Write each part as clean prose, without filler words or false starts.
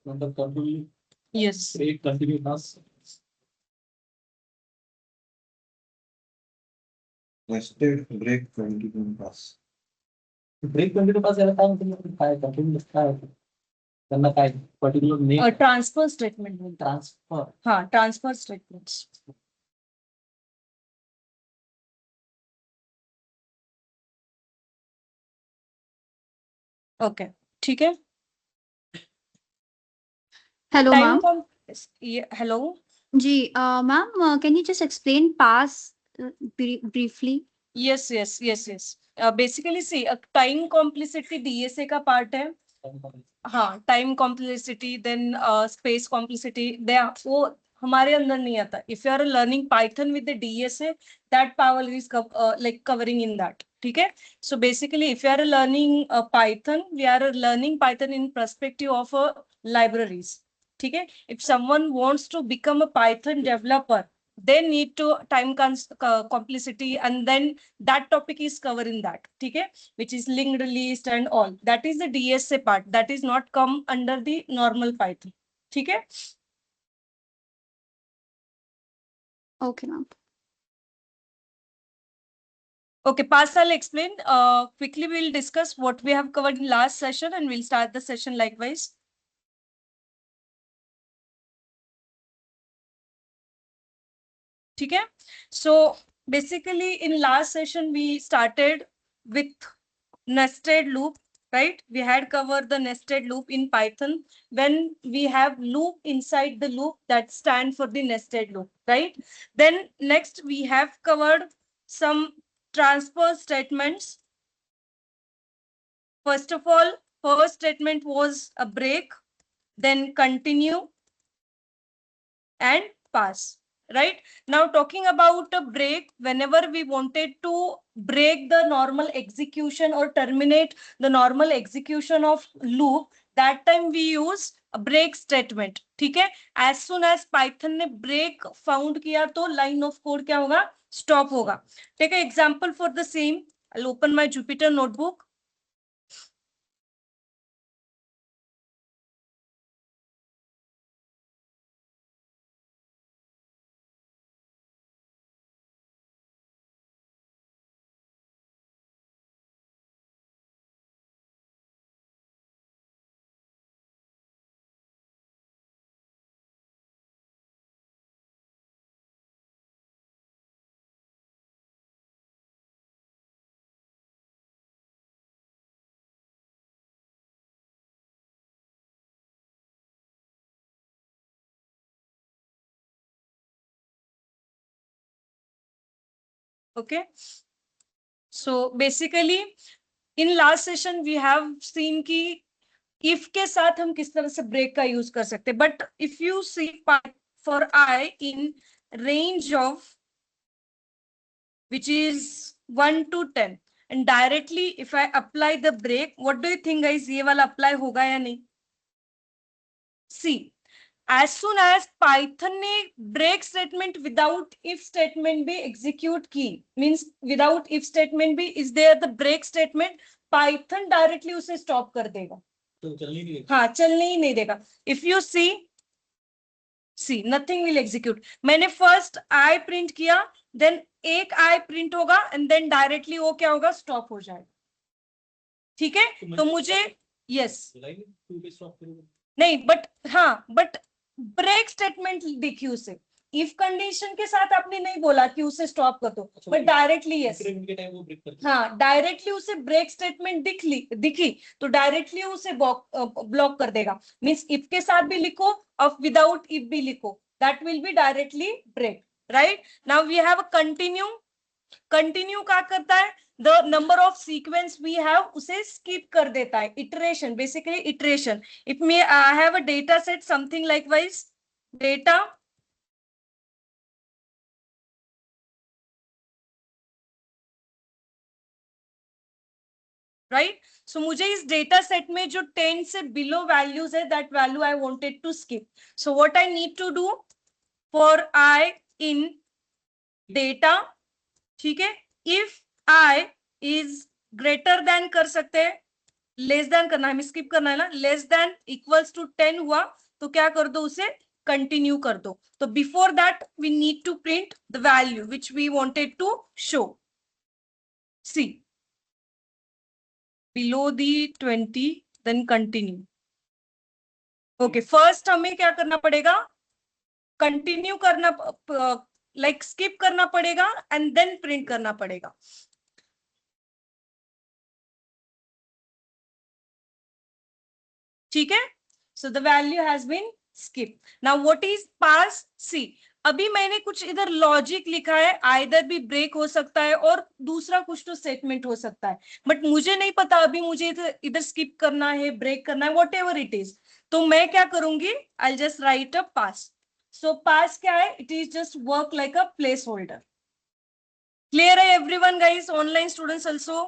मतलब continue Yes. Break continue पास Nested break continue पास break continue पास यार काम कंटिन्यू लिखता है करना काय पर्टिकुलर नेम ट्रांसफर स्टेटमेंट बोलता है. ट्रांसफर हाँ, ट्रांसफर स्टेटमेंट्स. ओके, ठीक है. Hello, time ma'am. हेलो. जी, ma'am, can you just explain pass briefly? Yes, yes, yes, yes. Basically, see, time complexity DSA का part है. हाँ, time complexity then space complexity they वो हमारे अंदर नहीं आता. If you are learning Python with the DSA that power is like covering in that. ठीक है. So basically if you are learning Python we are learning Python in perspective of libraries. ठीक है. If someone wants to become a Python developer they need to time complexity and then that topic is covered in that. ठीक है. Which is linked list and all that is the DSA part that is not come under the normal Python. ठीक है. Okay, ma'am. Okay, Pass, I'll explain quickly. We'll discuss what we have covered in last session and we'll start the session likewise. ठीक है. So basically in last session we started with nested loop, right? We had covered the nested loop in Python when we have loop inside the loop that stand for the nested loop, right? Then next we have covered some transfer statements. First of all, first statement was a break, then continue and pass. Right now, talking about a break, whenever we wanted to break the normal execution or terminate the normal execution of loop, that time we use a break statement. ठीक है. As soon as Python ने break found किया तो line of code क्या होगा? Stop होगा. Take an example for the same. I'll open my Jupyter notebook. Okay. So basically in last session we have seen कि if के साथ हम किस तरह से break का use कर सकते हैं. But if you see for I in range of which is 1 to 10 and directly if I apply the break, what do you think guys? ये वाला apply होगा या नहीं? See, as soon as Python ने break statement without if statement भी execute की, means without if statement भी is there the break statement, Python directly उसे stop कर देगा. तो चलने ही नहीं देगा. हाँ, चलने ही नहीं देगा. If you see nothing will execute. मैंने first I print किया, then एक I print होगा and then directly वो क्या होगा? Stop हो जाएगा. ठीक है. तो मुझे yes नहीं बट हाँ बट ब्रेक स्टेटमेंट दिखी उसे. इफ कंडीशन के साथ आपने नहीं बोला कि उसे स्टॉप कर दो, बट डायरेक्टली यस. हाँ, डायरेक्टली उसे ब्रेक स्टेटमेंट दिखी तो डायरेक्टली उसे ब्लॉक कर देगा. मींस इफ के साथ भी लिखो और विदाउट इफ भी लिखो, that will be directly break. Right. Now we have a continue. Continue क्या करता है? the number of sequence we have उसे skip कर देता है. iteration, basically iteration. If me I have a data set something likewise data right. So मुझे इस data set में जो 10 से below values है that value I wanted to skip. So what I need to do for I in data, ठीक है, if I is greater than कर सकते हैं लेस देन करना है, हमें स्किप करना है ना, लेस देन इक्वल्स टू 10 हुआ तो क्या कर दो, उसे कंटिन्यू कर दो. तो before that we need to print the value which we wanted to show. See below the 20 then continue. Okay first हमें क्या करना पड़ेगा, कंटिन्यू करना, लाइक स्किप करना पड़ेगा एंड देन प्रिंट करना पड़ेगा. ठीक है. So the value has been skip. Now what is pass. See अभी मैंने कुछ इधर लॉजिक लिखा है, आइदर भी ब्रेक हो सकता है और दूसरा कुछ तो स्टेटमेंट हो सकता है, बट मुझे नहीं पता अभी मुझे इधर स्किप करना है, ब्रेक करना है, वॉट एवर इट इज. तो मैं क्या करूंगी, I just right a pass. So pass क्या है, it is just work like a place holder. Clear है everyone guys, online students also.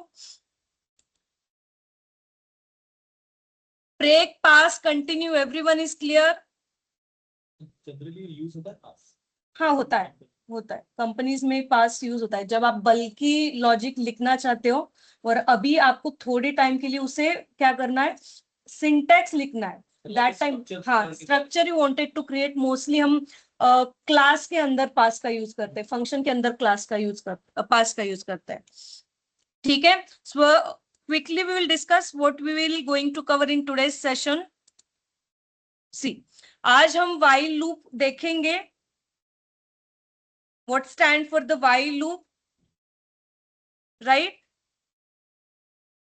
Break, pass, continue, everyone is clear. Generally use होता है पास. हाँ होता है, होता है कंपनीज में पास यूज होता है जब आप बल्कि लॉजिक लिखना चाहते हो और अभी आपको थोड़े टाइम के लिए उसे क्या करना है, सिंटैक्स लिखना है. दैट टाइम हाँ structure you wanted to create. Mostly हम क्लास के अंदर पास का यूज करते हैं, फंक्शन के अंदर क्लास का यूज करते, पास का यूज करते हैं. ठीक है. So quickly we will discuss what we will going to cover in today's session. See आज हम व्हाइल लूप देखेंगे. What stand for the while loop, right?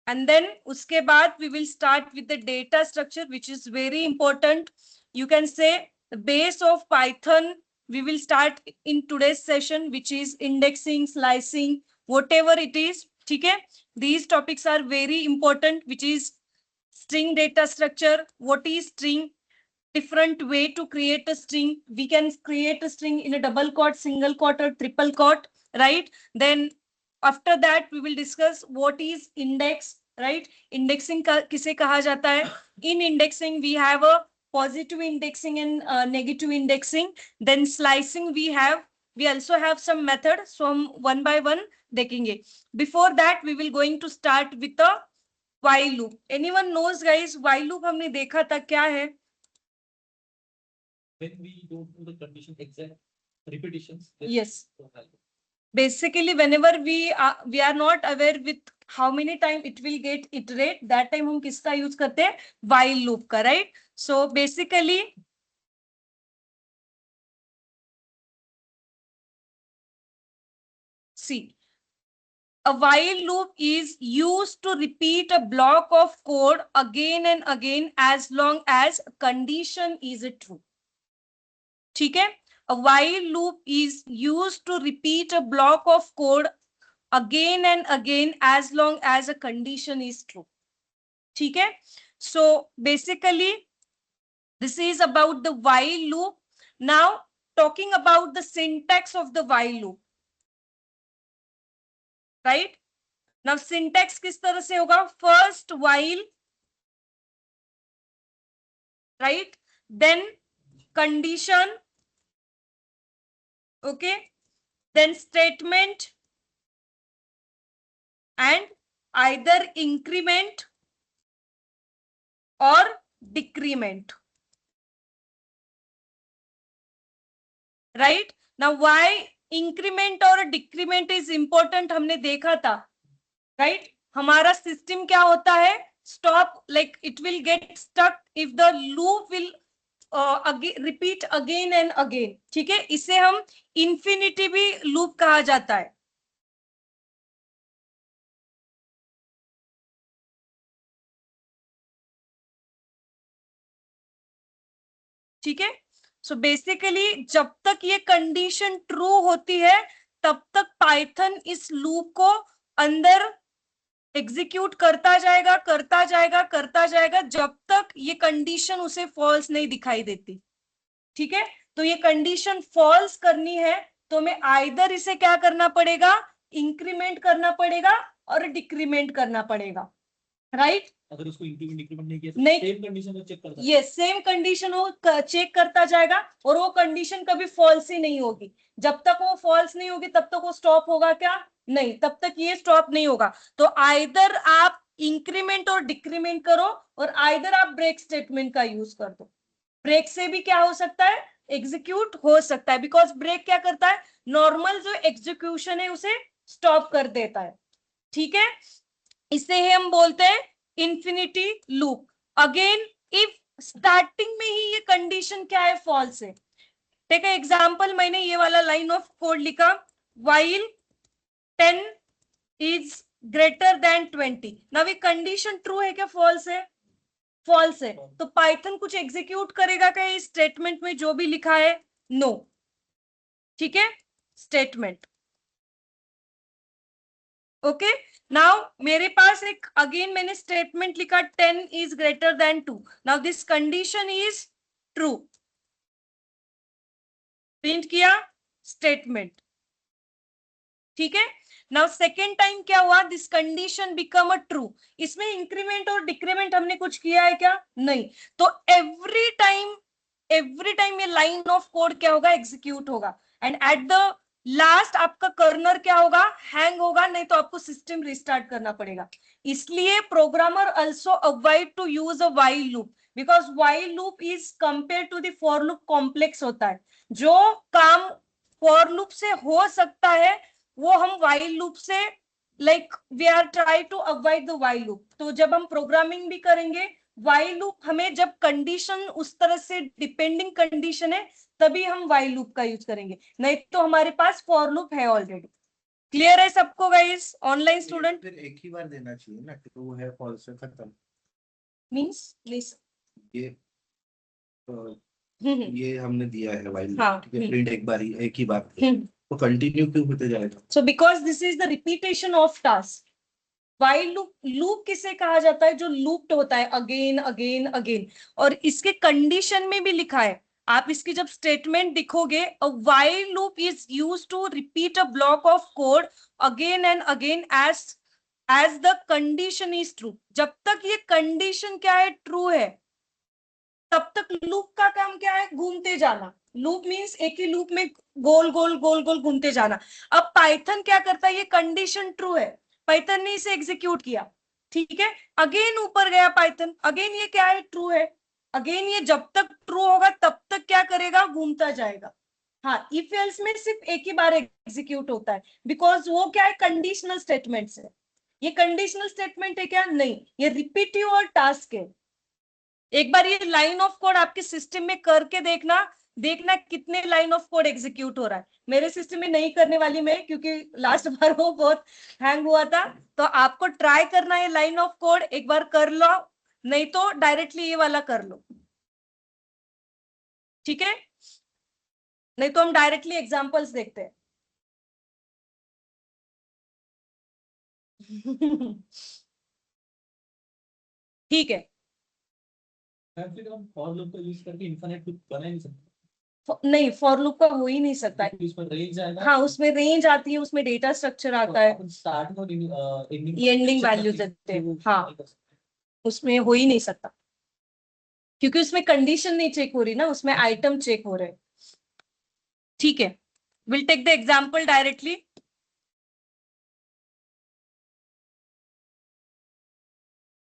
And then uske baad we will start with the data structure, which is very important. You can say the base of Python we will start in today's session, which is indexing, slicing, whatever it is. Okay, these topics are very important, which is string data structure, what is string, different way to create a string. We can create a string in a double quote, single quote or triple quote, right? Then after that we will discuss what is index, right? Indexing kise kaha jata hai. In indexing we have a positive indexing and negative indexing. Then slicing we also have some method, so hum one by one dekhenge. Before that we will going to start with a while loop. Anyone knows guys while loop हमने देखा था क्या है? When we don't know the condition exact repetitions. Yes. Basically whenever we are not aware with how many time it will get iterate, that time हम किसका use करते हैं, while loop का, right? So basically see a while loop is used to repeat a block of code again and again as long as condition is true. ठीक है. A while loop is used to repeat a block of code again and again as long as a condition is true. ठीक है. So basically this is about the while loop. Now talking about the syntax of the while loop, right? Now syntax किस तरह से होगा, first while, right? Then condition, okay, then statement and either increment or decrement, right? Now why increment or decrement is important हमने देखा था, right? हमारा system क्या होता है, stop, like it will get stuck if the loop will repeat again and again. ठीक है, इसे हम infinity भी loop कहा जाता है. ठीक है. सो बेसिकली जब तक ये कंडीशन ट्रू होती है तब तक पाइथन इस लूप को अंदर एग्जीक्यूट करता जाएगा, करता जाएगा, करता जाएगा जब तक ये कंडीशन उसे फॉल्स नहीं दिखाई देती. ठीक है. तो ये कंडीशन फॉल्स करनी है तो हमें आइदर इसे क्या करना पड़ेगा, इंक्रीमेंट करना पड़ेगा और डिक्रीमेंट करना पड़ेगा, राइट? अगर उसको इंक्रीमेंट डिक्रीमेंट नहीं किया तो नहीं, सेम कंडीशन को चेक करता है. ये सेम कंडीशन वो चेक करता जाएगा और वो कंडीशन कभी फॉल्स ही नहीं होगी. जब तक वो फॉल्स नहीं होगी तब तक वो स्टॉप होगा क्या, नहीं, तब तक ये स्टॉप नहीं होगा. तो आइदर आप इंक्रीमेंट और डिक्रीमेंट करो, और आइदर आप ब्रेक स्टेटमेंट का यूज कर दो। ब्रेक से भी क्या हो सकता है, एग्जीक्यूट हो सकता है, बिकॉज ब्रेक क्या करता है, नॉर्मल जो एग्जीक्यूशन है उसे स्टॉप कर देता है। ठीक है, इसे ही हम बोलते हैं infinity loop. Again if starting में ही ये कंडीशन क्या है, फॉल्स है। टेक एग्जांपल, मैंने ये वाला लाइन ऑफ कोड लिखा, while 10 is greater then 20। Now ये कंडीशन ट्रू है क्या, फॉल्स है? फॉल्स है। तो पाइथन कुछ एग्जीक्यूट करेगा क्या इस स्टेटमेंट में जो भी लिखा है? नो। ठीक है, स्टेटमेंट। ओके, नाउ मेरे पास एक अगेन मैंने स्टेटमेंट लिखा 10 is greater then 2। Now this condition is true, print किया स्टेटमेंट। ठीक है, नाउ सेकेंड टाइम क्या हुआ, this condition become a true. इसमें इंक्रीमेंट और डिक्रीमेंट हमने कुछ किया है क्या? नहीं। तो एवरी टाइम ये लाइन ऑफ कोड क्या होगा, एग्जीक्यूट होगा, एंड एट द लास्ट आपका कर्नर क्या होगा, हैंग होगा, नहीं तो आपको सिस्टम रिस्टार्ट करना पड़ेगा। इसलिए programmer also avoid to use a while loop, because while loop is compare to the for loop complex होता है। जो काम फॉर लूप से हो सकता है वो हम व्हाइल लूप से, like we are try to avoid the while loop. तो जब हम प्रोग्रामिंग भी करेंगे, व्हाइल लूप हमें जब कंडीशन उस तरह से डिपेंडिंग कंडीशन है तभी हम व्हाइल लूप का यूज करेंगे, नहीं तो हमारे पास फॉर लूप है ऑलरेडी। क्लियर है सबको गाइस, ऑनलाइन स्टूडेंट? फिर एक ही बार देना चाहिए ना, ट्रू है फॉल्स है खत्म। Means please. ये ये हमने दिया है वाइल, हाँ, ठीक है, प्रिंट एक बार ही, एक ही बार, हम्म। तो कंटिन्यू क्यों होते जाएगा? So because this is the repetition of task. While loop किसे कहा जाता है, जो लूप्ड होता है अगेन अगेन अगेन। और इसके कंडीशन में भी लिखा है, आप इसकी जब स्टेटमेंट दिखोगे, a while loop is used to repeat a block of code again and again as the condition is true। जब तक ये कंडीशन क्या है, ट्रू है, तब तक लूप का काम क्या है, घूमते जाना। लूप मींस एक ही लूप में गोल गोल गोल गोल घूमते जाना। अब पाइथन क्या करता है, ये कंडीशन ट्रू है, पाइथन ने इसे एग्जीक्यूट किया, ठीक है, अगेन ऊपर गया पाइथन, अगेन ये क्या है, ट्रू है, अगेन ये जब तक ट्रू होगा तब तक क्या करेगा, घूमता जाएगा। हाँ, इफ एल्स में सिर्फ एक ही बार एग्जीक्यूट होता है, बिकॉज वो क्या है, कंडीशनल स्टेटमेंट है। ये कंडीशनल स्टेटमेंट है क्या? नहीं, ये रिपीटिव और टास्क है। एक बार ये लाइन ऑफ कोड आपके सिस्टम में करके देखना, देखना कितने लाइन ऑफ कोड एग्जीक्यूट हो रहा है। मेरे सिस्टम में नहीं करने वाली मैं, क्योंकि लास्ट बार वो बहुत हैंग हुआ था। तो आपको ट्राई करना है लाइन ऑफ कोड, एक बार कर लो, नहीं तो डायरेक्टली ये वाला कर लो। ठीक है, नहीं तो हम डायरेक्टली एग्जांपल्स देखते हैं। ठीक है, फिर हम फॉर लूप का यूज करके इनफिनिट लूप बना ही नहीं सकते, नहीं फॉर लूप का हो ही नहीं सकता है। क्योंकि उसमें रेंज आएगा। हाँ, उसमें रेंज आती है, उसमें डेटा स्ट्रक्चर आता है, स्टार्टिंग और एंडिंग वैल्यू देते हैं। हाँ, उसमें हो ही नहीं सकता, क्योंकि उसमें कंडीशन नहीं चेक हो रही ना, उसमें आइटम चेक हो रहे हैं। ठीक है, will take the example directly.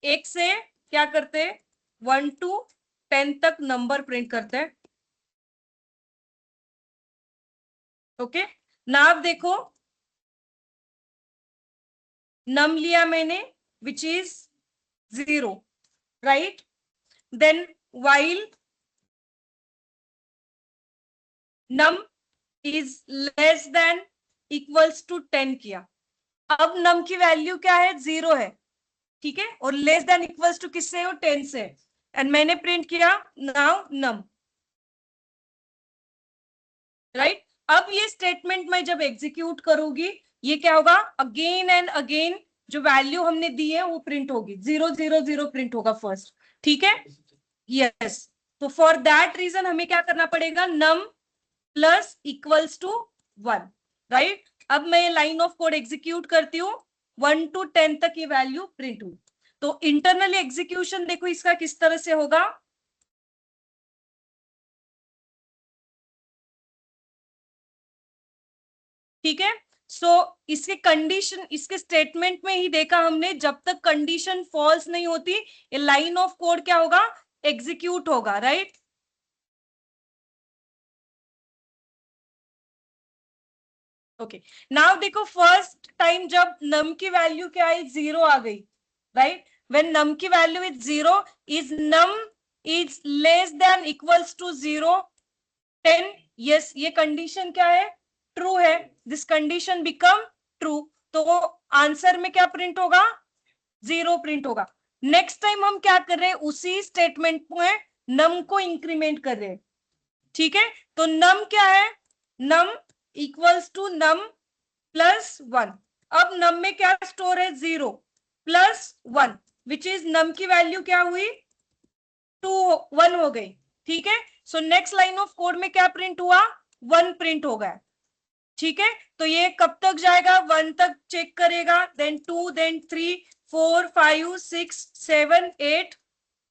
एक से क्या करते हैं, 1 to 10 तक नंबर प्रिंट करते हैं। ओके, ना आप देखो, नम लिया मैंने which is 0, right, then while num is less than equals to 10 किया। अब num की वैल्यू क्या है, 0 है, ठीक है, और लेस देन इक्वल्स टू किससे हो, 10 से, एंड मैंने प्रिंट किया नाउ num, राइट। अब ये स्टेटमेंट मैं जब एग्जीक्यूट करूंगी, ये क्या होगा, अगेन एंड अगेन जो वैल्यू हमने दी है वो प्रिंट होगी, 0 0 0 प्रिंट होगा फर्स्ट। ठीक है, यस। तो फॉर दैट रीजन हमें क्या करना पड़ेगा, num plus equals to 1, right. अब मैं लाइन ऑफ कोड एग्जीक्यूट करती हूँ, 1 to 10 तक ये वैल्यू प्रिंट हुई। तो इंटरनल एग्जीक्यूशन देखो इसका किस तरह से होगा, ठीक है। सो इसके कंडीशन, इसके स्टेटमेंट में ही देखा हमने, जब तक कंडीशन फॉल्स नहीं होती ये लाइन ऑफ कोड क्या होगा, एग्जीक्यूट होगा, राइट। ओके, नाउ देखो फर्स्ट टाइम जब नम की वैल्यू क्या है, 0 आ गई, राइट। व्हेन नम की value is 0, is num is less than equals to 0 10, yes, ये कंडीशन क्या है, ट्रू है, दिस कंडीशन बिकम ट्रू, तो आंसर में क्या प्रिंट होगा, 0 प्रिंट होगा। नेक्स्ट टाइम हम क्या कर रहे हैं, उसी स्टेटमेंट में नम को इंक्रीमेंट कर रहे हैं, ठीक है। तो नम क्या है, नम इक्वल्स टू नम प्लस 1। अब नम में क्या स्टोर है, 0 प्लस 1, विच इज नम की वैल्यू क्या हुई, 2 1 हो गई, ठीक है। So next line of code में क्या प्रिंट हुआ, 1 प्रिंट हो गया, ठीक है। तो ये कब तक जाएगा, 1 तक चेक करेगा, देन 2, देन 3, 4, 5, 6, 7, 8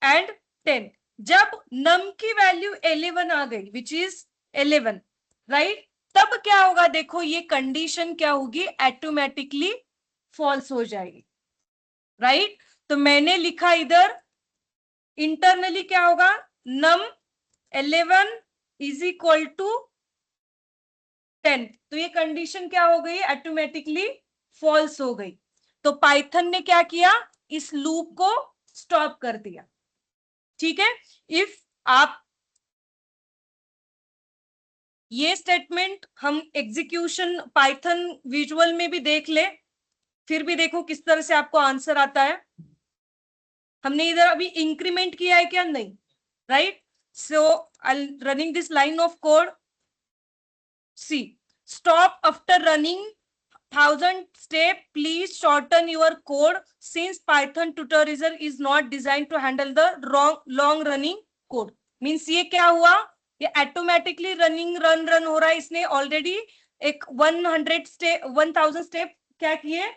एंड 10। जब नम की वैल्यू 11 आ गई, विच इज 11, राइट, तब क्या होगा, देखो ये कंडीशन क्या होगी, ऑटोमेटिकली फॉल्स हो जाएगी, राइट। तो मैंने लिखा इधर इंटरनली क्या होगा, नम 11 इज इक्वल टू 10, तो ये कंडीशन क्या हो गई, ऑटोमेटिकली फॉल्स हो गई। तो पाइथन ने क्या किया, इस लूप को स्टॉप कर दिया, ठीक है। इफ आप ये स्टेटमेंट हम एग्जीक्यूशन पाइथन विजुअल में भी देख ले, फिर भी देखो किस तरह से आपको आंसर आता है। हमने इधर अभी इंक्रीमेंट किया है क्या, नहीं, right. So I running this line of code, see stop after running 1000 step, please shorten your code since Python tutorial is not designed to handle the long running code। Means ये क्या हुआ, ये automatically run हो रहा है, इसने already एक 100 step 1000 step क्या किए,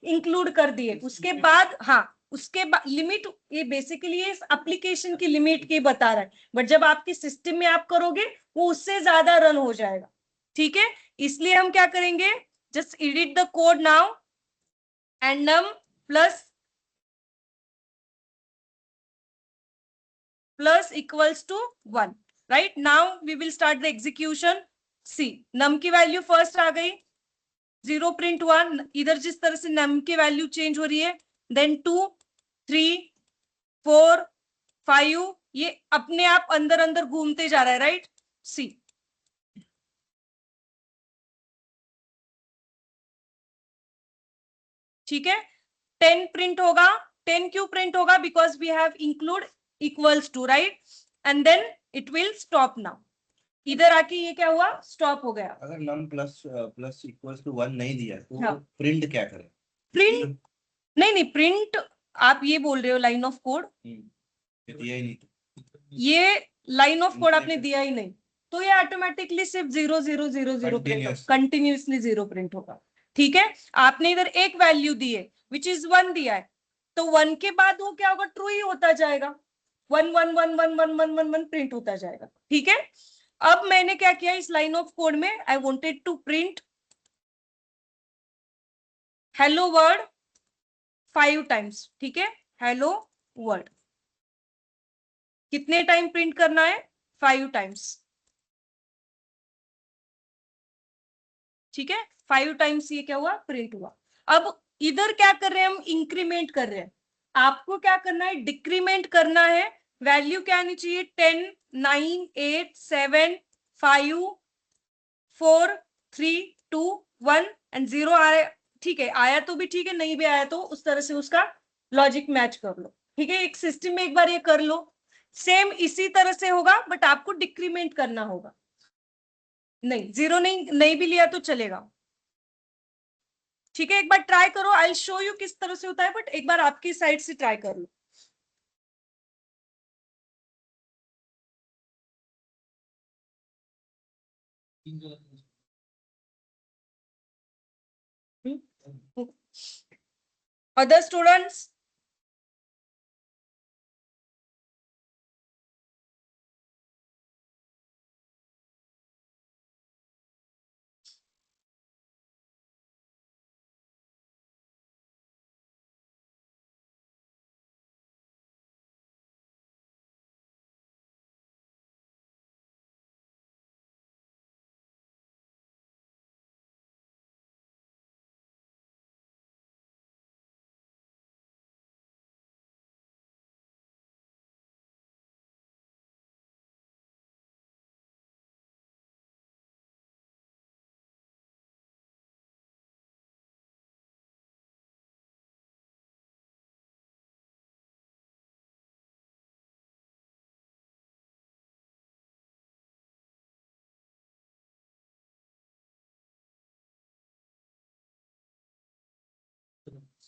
इंक्लूड कर दिए। उसके बाद हाँ, उसके बाद लिमिट, ये बेसिकली इस एप्लीकेशन की लिमिट की बता रहा है, बट जब आपके सिस्टम में आप करोगे वो उससे ज्यादा रन हो जाएगा, ठीक है। इसलिए हम क्या करेंगे, just edit the code now and num plus equals to 1, right। now we will start the execution। see num की वैल्यू फर्स्ट आ गई, 0 प्रिंट हुआ, इधर जिस तरह से num की वैल्यू चेंज हो रही है, देन 2, 3, 4, 5, ये अपने आप अंदर अंदर घूमते जा रहा है, राइट। सी ठीक है, 10 प्रिंट होगा, 10 क्यों प्रिंट होगा, because we have include equals to, right, and then it will stop now. इधर आके ये क्या हुआ, स्टॉप हो गया। अगर num plus plus equals to 1 नहीं दिया तो हाँ। प्रिंट क्या करे, प्रिंट नहीं, प्रिंट आप ये बोल रहे हो लाइन ऑफ कोड, ये दिया ही नहीं तो ये लाइन ऑफ कोड आपने दिया ही नहीं, तो ये ऑटोमेटिकली सिर्फ 0 0 0 0 प्रिंट, कंटिन्यूसली 0 प्रिंट होगा, ठीक है। आपने इधर एक वैल्यू दी है विच इज 1 दिया है, तो 1 के बाद वो क्या होगा, ट्रू ही होता जाएगा, 1 1 1 1 1 1 1 1 प्रिंट होता जाएगा, ठीक है। अब मैंने क्या किया इस लाइन ऑफ कोड में, I wanted to print hello world 5 times, ठीक है। हेलो वर्ल्ड कितने टाइम प्रिंट करना है, 5 टाइम्स, ठीक है। 5 टाइम्स ये क्या हुआ, प्रिंट हुआ। अब इधर क्या कर रहे हैं हम, इंक्रीमेंट कर रहे हैं, आपको क्या करना है, डिक्रीमेंट करना है। वैल्यू क्या आनी चाहिए, 10 9 8 7 5 4 3 2 1 एंड 0 आया, ठीक है। आया तो भी ठीक है, नहीं भी आया तो उस तरह से उसका लॉजिक मैच कर लो, ठीक है। एक सिस्टम में एक बार ये कर लो, सेम इसी तरह से होगा, बट आपको डिक्रीमेंट करना होगा। नहीं 0 नहीं भी लिया तो चलेगा, ठीक है। एक बार ट्राई करो, आई शो यू किस तरह से होता है, बट एक बार आपकी साइड से ट्राई कर लो। Other students,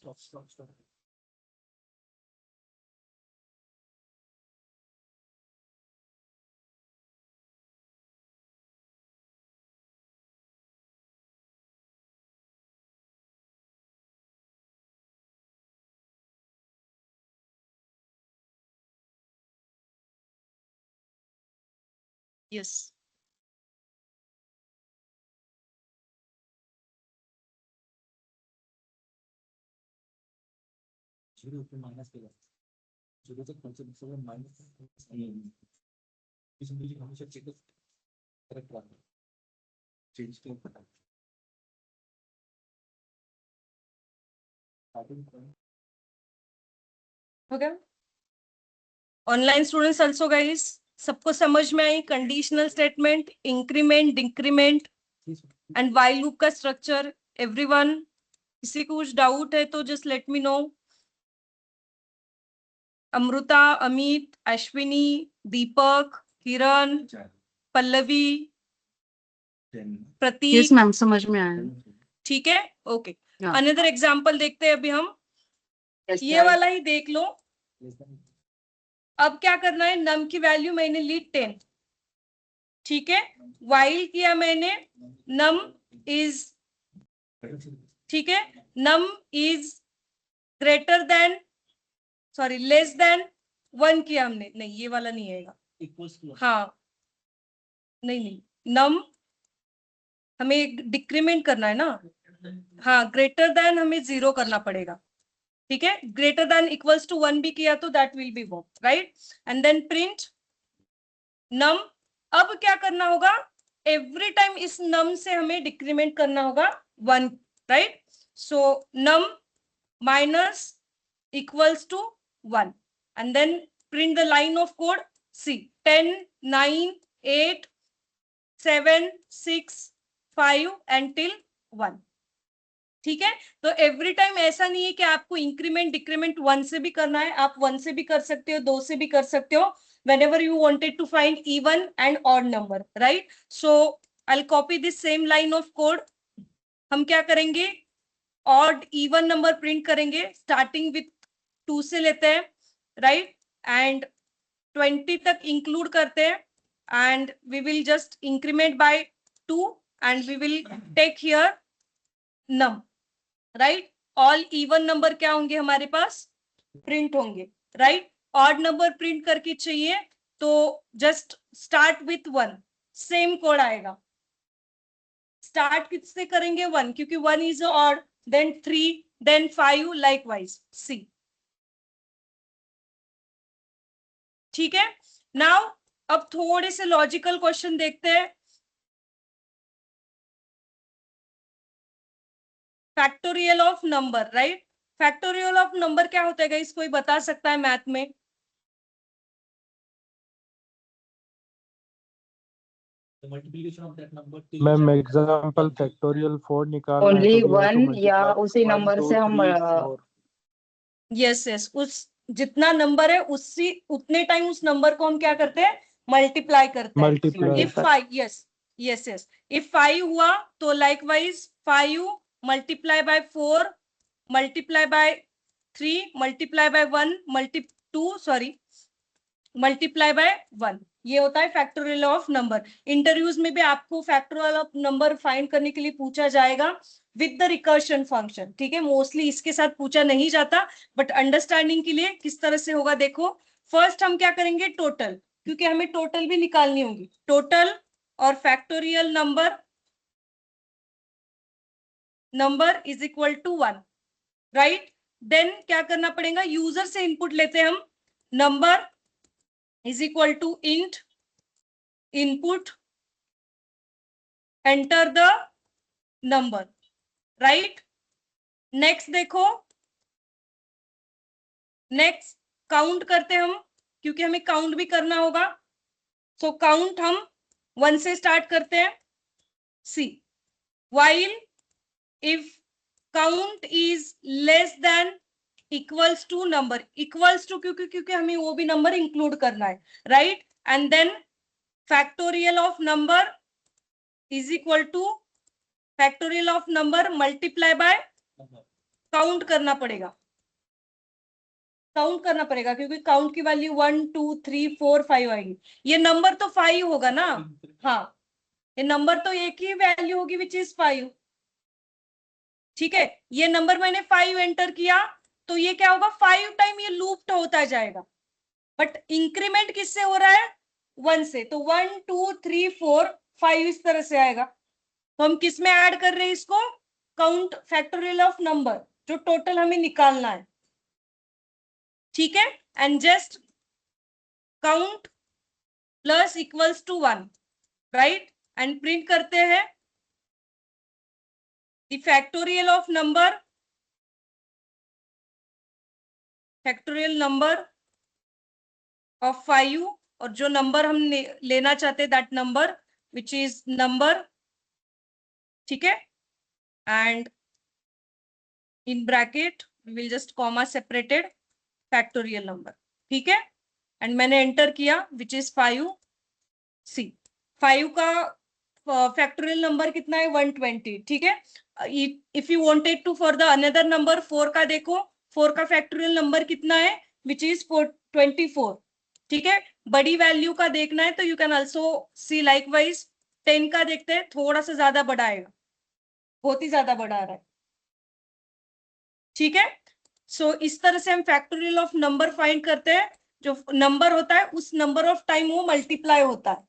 stop. Yes. Zero to minus केला. Zero चं concept सगळं minus इसमें हमेशा check correct राहतं. Change केलं पटापट. Starting point. हो गया. ऑनलाइन स्टूडेंट्स ऑल्सो गाइस, सबको समझ में आई conditional statement, increment, decrement and while loop का स्ट्रक्चर. एवरीवन, किसी को कुछ डाउट है तो just let me know. Amrita, Amit, Ashwini, Deepak, Kiran, Pallavi, Pratik. Yes, ma'am, समझ में आया. ठीक है, ओके. Yeah. अनदर एग्जाम्पल देखते हैं अभी हम. Yes, ये ma'am. वाला ही देख लो. अब क्या करना है, नम की वैल्यू मैंने ली 10. ठीक है, वाइल किया मैंने नम इज, ठीक है, num is greater than, sorry less than 1 किया हमने. नहीं, ये वाला नहीं आएगा. Equals to. हाँ, नहीं, नम हमें डिक्रीमेंट करना है ना. हाँ, ग्रेटर देन हमें 0 करना पड़ेगा. ठीक है, ग्रेटर देन इक्वल्स टू 1 भी किया तो that will be 1, right. And then print num. अब क्या करना होगा, एवरी टाइम इस नम से हमें डिक्रीमेंट करना होगा 1, right. So num minus equals to 1 and then print the line of code. See 10, 9, 8, 7, 6, 5 and till 1. ठीक है, तो एवरी टाइम ऐसा नहीं है कि आपको इंक्रीमेंट डिक्रीमेंट 1 से भी करना है. आप 1 से भी कर सकते हो, 2 से भी कर सकते हो, whenever you wanted to find even and odd number, right. So I'll copy this same line of code. हम क्या करेंगे, odd even number print करेंगे. starting with 2 से लेते हैं, right, and 20 तक include करते हैं, and we will just increment by 2 and we will take here num, right. all even number क्या होंगे हमारे पास, प्रिंट होंगे, राइट. ऑड नंबर प्रिंट करके चाहिए तो just start with 1, same code आएगा. स्टार्ट किससे करेंगे, 1, क्योंकि 1 is odd, then 3, then 5, likewise. See, ठीक है. नाउ अब थोड़े से लॉजिकल क्वेश्चन देखते हैं. Factorial of number, right. Factorial of number क्या होता है गाइस, कोई बता सकता है मैथ में? The multiplication of that number. Ma'am example factorial 4 निकालना है ओनली तो we have to 1 या multiply उसी 1, नंबर 2, से हम 3, 4. यस, उस जितना नंबर है उसी उतने टाइम उस नंबर को हम क्या करते हैं, मल्टीप्लाई करते हैं. मल्टीप्लाई. इफ 5, यस, इफ 5 हुआ तो likewise 5 multiply by 4 multiply by 3 multiply by 1 multiply by 1. ये होता है फैक्टोरियल ऑफ नंबर. इंटरव्यूज में भी आपको फैक्टोरियल ऑफ नंबर फाइंड करने के लिए पूछा जाएगा विद द रिकर्शन फंक्शन. ठीक है, मोस्टली इसके साथ पूछा नहीं जाता, बट अंडरस्टैंडिंग के लिए किस तरह से होगा देखो. फर्स्ट हम क्या करेंगे, टोटल, क्योंकि हमें टोटल भी निकालनी होगी. टोटल और factorial number is equal to 1, right. Then क्या करना पड़ेगा, यूजर से इनपुट लेते हैं हम. Number is equal to int input enter the number, right. Next देखो, नेक्स्ट काउंट करते हैं हम, क्योंकि हमें काउंट भी करना होगा. सो काउंट हम 1 से स्टार्ट करते हैं. सी, while if count is less than equals to number, equals to क्योंकि हमें वो भी नंबर इंक्लूड करना है, right. And then factorial of number is equal to factorial of number multiply by count करना पड़ेगा, काउंट करना पड़ेगा, क्योंकि काउंट की वैल्यू 1 2 3 4 5 आएगी। ये नंबर तो 5 होगा ना, हाँ ये नंबर तो एक ही वैल्यू होगी विच इज 5। ठीक है, ये नंबर मैंने 5 एंटर किया तो ये क्या होगा, 5 टाइम ये लूप्ड होता जाएगा, बट इंक्रीमेंट किससे हो रहा है, 1 से। तो 1 2 3 4 5 इस तरह से आएगा। तो हम किस में ऐड कर रहे हैं इसको, काउंट फैक्टोरियल ऑफ नंबर, जो टोटल हमें निकालना है। ठीक है, and just count plus equals to 1, right, and print करते हैं the factorial of number, factorial number of 5, और जो नंबर हम लेना चाहते हैं that number which is number. ठीक है, and in bracket we will just comma separated factorial number. ठीक है, एंड मैंने एंटर किया विच इज 5 सी। 5 का फैक्टोरियल नंबर कितना है, 120। ठीक है, if you wanted to for the another number 4 का देखो, 4 का फैक्टोरियल नंबर कितना है, विच इज 24। ठीक है, बड़ी वैल्यू का देखना है तो you can also see likewise 10 का देखते हैं, थोड़ा सा ज्यादा बड़ा आएगा, बहुत ही ज्यादा बड़ा आ रहा है। ठीक है, सो इस तरह से हम फैक्टोरियल ऑफ नंबर फाइंड करते हैं। जो नंबर होता है उस नंबर ऑफ टाइम वो मल्टीप्लाई होता है।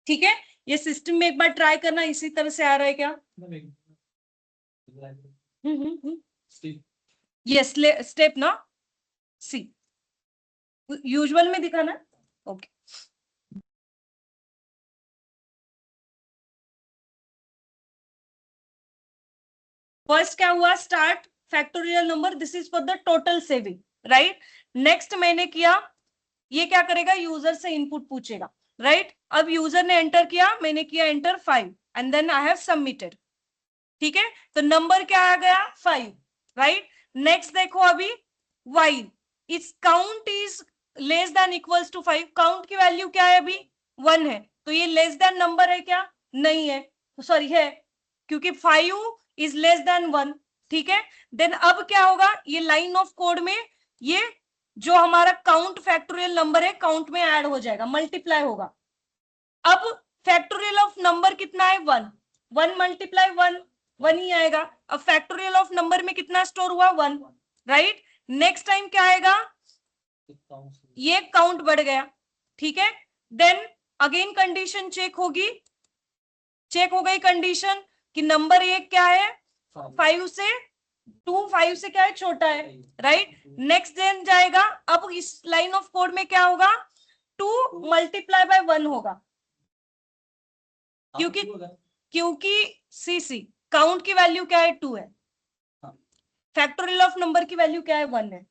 ठीक है, ये सिस्टम में एक बार ट्राई करना, इसी तरह से आ रहा है क्या, यस स्टेप ना, सी यूजुअल में दिखाना। ओके, फर्स्ट क्या हुआ, start factorial number, this is for the total saving, right. Next मैंने किया, ये क्या करेगा, यूजर से इनपुट पूछेगा, राइट। अब यूजर ने एंटर किया, मैंने किया enter 5 and then I have submitted. ठीक है, तो नंबर क्या आ गया, 5, राइट। नेक्स्ट देखो, अभी while is count is less than equals to 5, count की वैल्यू क्या है, अभी 1 है, तो ये लेस देन नंबर है क्या, नहीं है, सॉरी है, क्योंकि 5 इज लेस देन 1। ठीक है, देन अब क्या होगा, ये लाइन ऑफ कोड में ये जो हमारा काउंट फैक्टोरियल नंबर है काउंट में ऐड हो जाएगा, मल्टीप्लाई होगा। अब फैक्टोरियल ऑफ नंबर कितना है, 1, 1 मल्टीप्लाई 1, 1 ही आएगा। अब फैक्टोरियल ऑफ नंबर में कितना स्टोर हुआ, 1, राइट। नेक्स्ट टाइम क्या आएगा, ये काउंट बढ़ गया। ठीक है, देन अगेन कंडीशन चेक होगी, चेक हो गई कंडीशन कि नंबर एक क्या है, 5 से 2, 5 से क्या है, छोटा है, राइट। नेक्स्ट देन जाएगा, अब इस लाइन ऑफ कोड में क्या होगा, 2 मल्टीप्लाई बाय 1 होगा, क्योंकि सी काउंट की वैल्यू क्या है, 2 है, फैक्टोरियल ऑफ नंबर की वैल्यू क्या है, 1 है।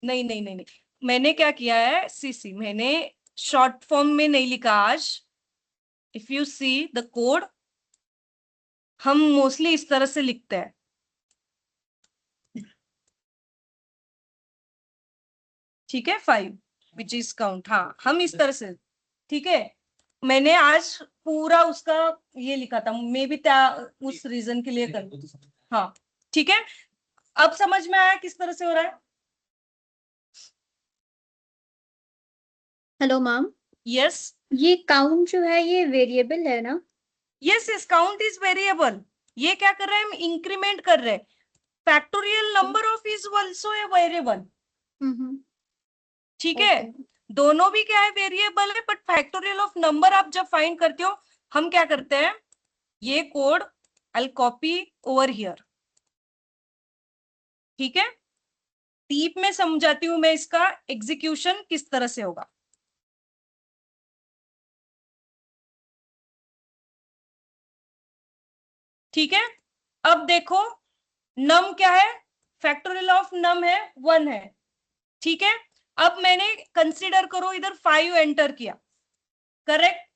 नहीं नहीं नहीं नहीं, मैंने क्या किया है, सी मैंने शॉर्ट फॉर्म में नहीं लिखा आज। If you see the code, हम मोस्टली इस तरह से लिखते हैं। ठीक है, 5 विच इज काउंट, हाँ हम इस तरह से। ठीक है, मैंने आज पूरा उसका ये लिखा था, मे भी उस रीजन के लिए कर, हाँ ठीक है। अब समझ में आया किस तरह से हो रहा है। हेलो मैम, यस ये काउंट जो है ये वेरिएबल है ना? Yes yes, count is variable. ये क्या कर रहे हैं, हम इंक्रीमेंट कर रहे हैं। Factorial number of is also a variable. ठीक है, दोनों भी क्या है, वेरिएबल है, बट फैक्टोरियल ऑफ नंबर आप जब फाइंड करते हो, हम क्या करते हैं, ये code I copy over here. ठीक है, डीप में समझाती हूं मैं इसका एग्जीक्यूशन किस तरह से होगा। ठीक है, अब देखो नम क्या है, फैक्टोरियल ऑफ नम है 1 है। ठीक है, अब मैंने कंसीडर करो इधर 5 एंटर किया, करेक्ट।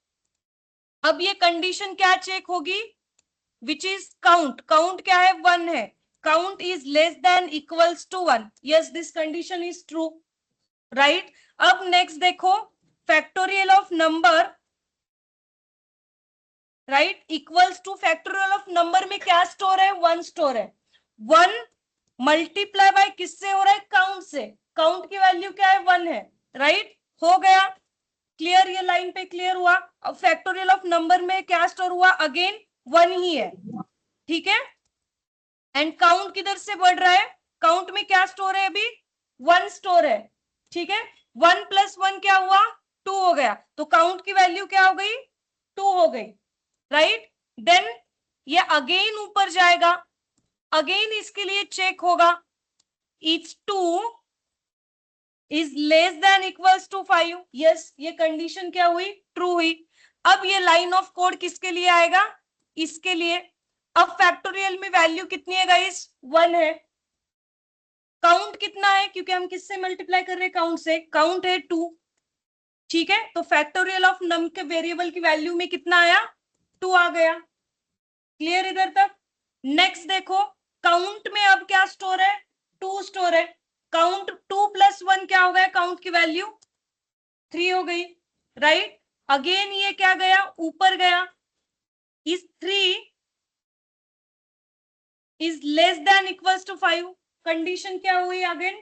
अब ये कंडीशन क्या चेक होगी, विच इज काउंट, काउंट क्या है, 1 है, count is less than equals to 1, yes this condition is true, right. अब नेक्स्ट देखो factorial of number right, equals to factorial of number में क्या स्टोर है, 1 स्टोर है। 1 मल्टीप्लाई बाय किससे हो रहा है, काउंट से, काउंट की वैल्यू क्या है, 1 है, राइट, हो गया क्लियर, ये लाइन पे क्लियर हुआ। अब फैक्टोरियल ऑफ नंबर में क्या स्टोर हुआ, अगेन 1 ही है, ठीक है, एंड काउंट किधर से बढ़ रहा है, काउंट में क्या स्टोर है, अभी 1 स्टोर है, ठीक है, 1 + 1 क्या हुआ, 2 हो गया, तो काउंट की वैल्यू क्या हो गई, 2 हो गई, राइट। देन ये अगेन ऊपर जाएगा, अगेन इसके लिए चेक होगा, it's 2 is less than equals to 5, yes, ये कंडीशन क्या हुई, ट्रू हुई। अब ये लाइन ऑफ कोड किसके लिए आएगा, इसके लिए। अब फैक्टोरियल में वैल्यू कितनी है गाइस, 1 है, काउंट कितना है, क्योंकि हम किससे मल्टीप्लाई कर रहे हैं, काउंट से, काउंट है 2, ठीक है, तो फैक्टोरियल ऑफ नम के वेरिएबल की वैल्यू में कितना आया, 2 आ गया, क्लियर इधर तक। नेक्स्ट देखो, काउंट में अब क्या स्टोर है, 2 स्टोर है, काउंट 2 + 1 क्या हो गया, काउंट की वैल्यू 3 हो गई, राइट, अगेन ये क्या गया, ऊपर गया, is 3 is less than equals to 5, condition क्या हुई, अगेन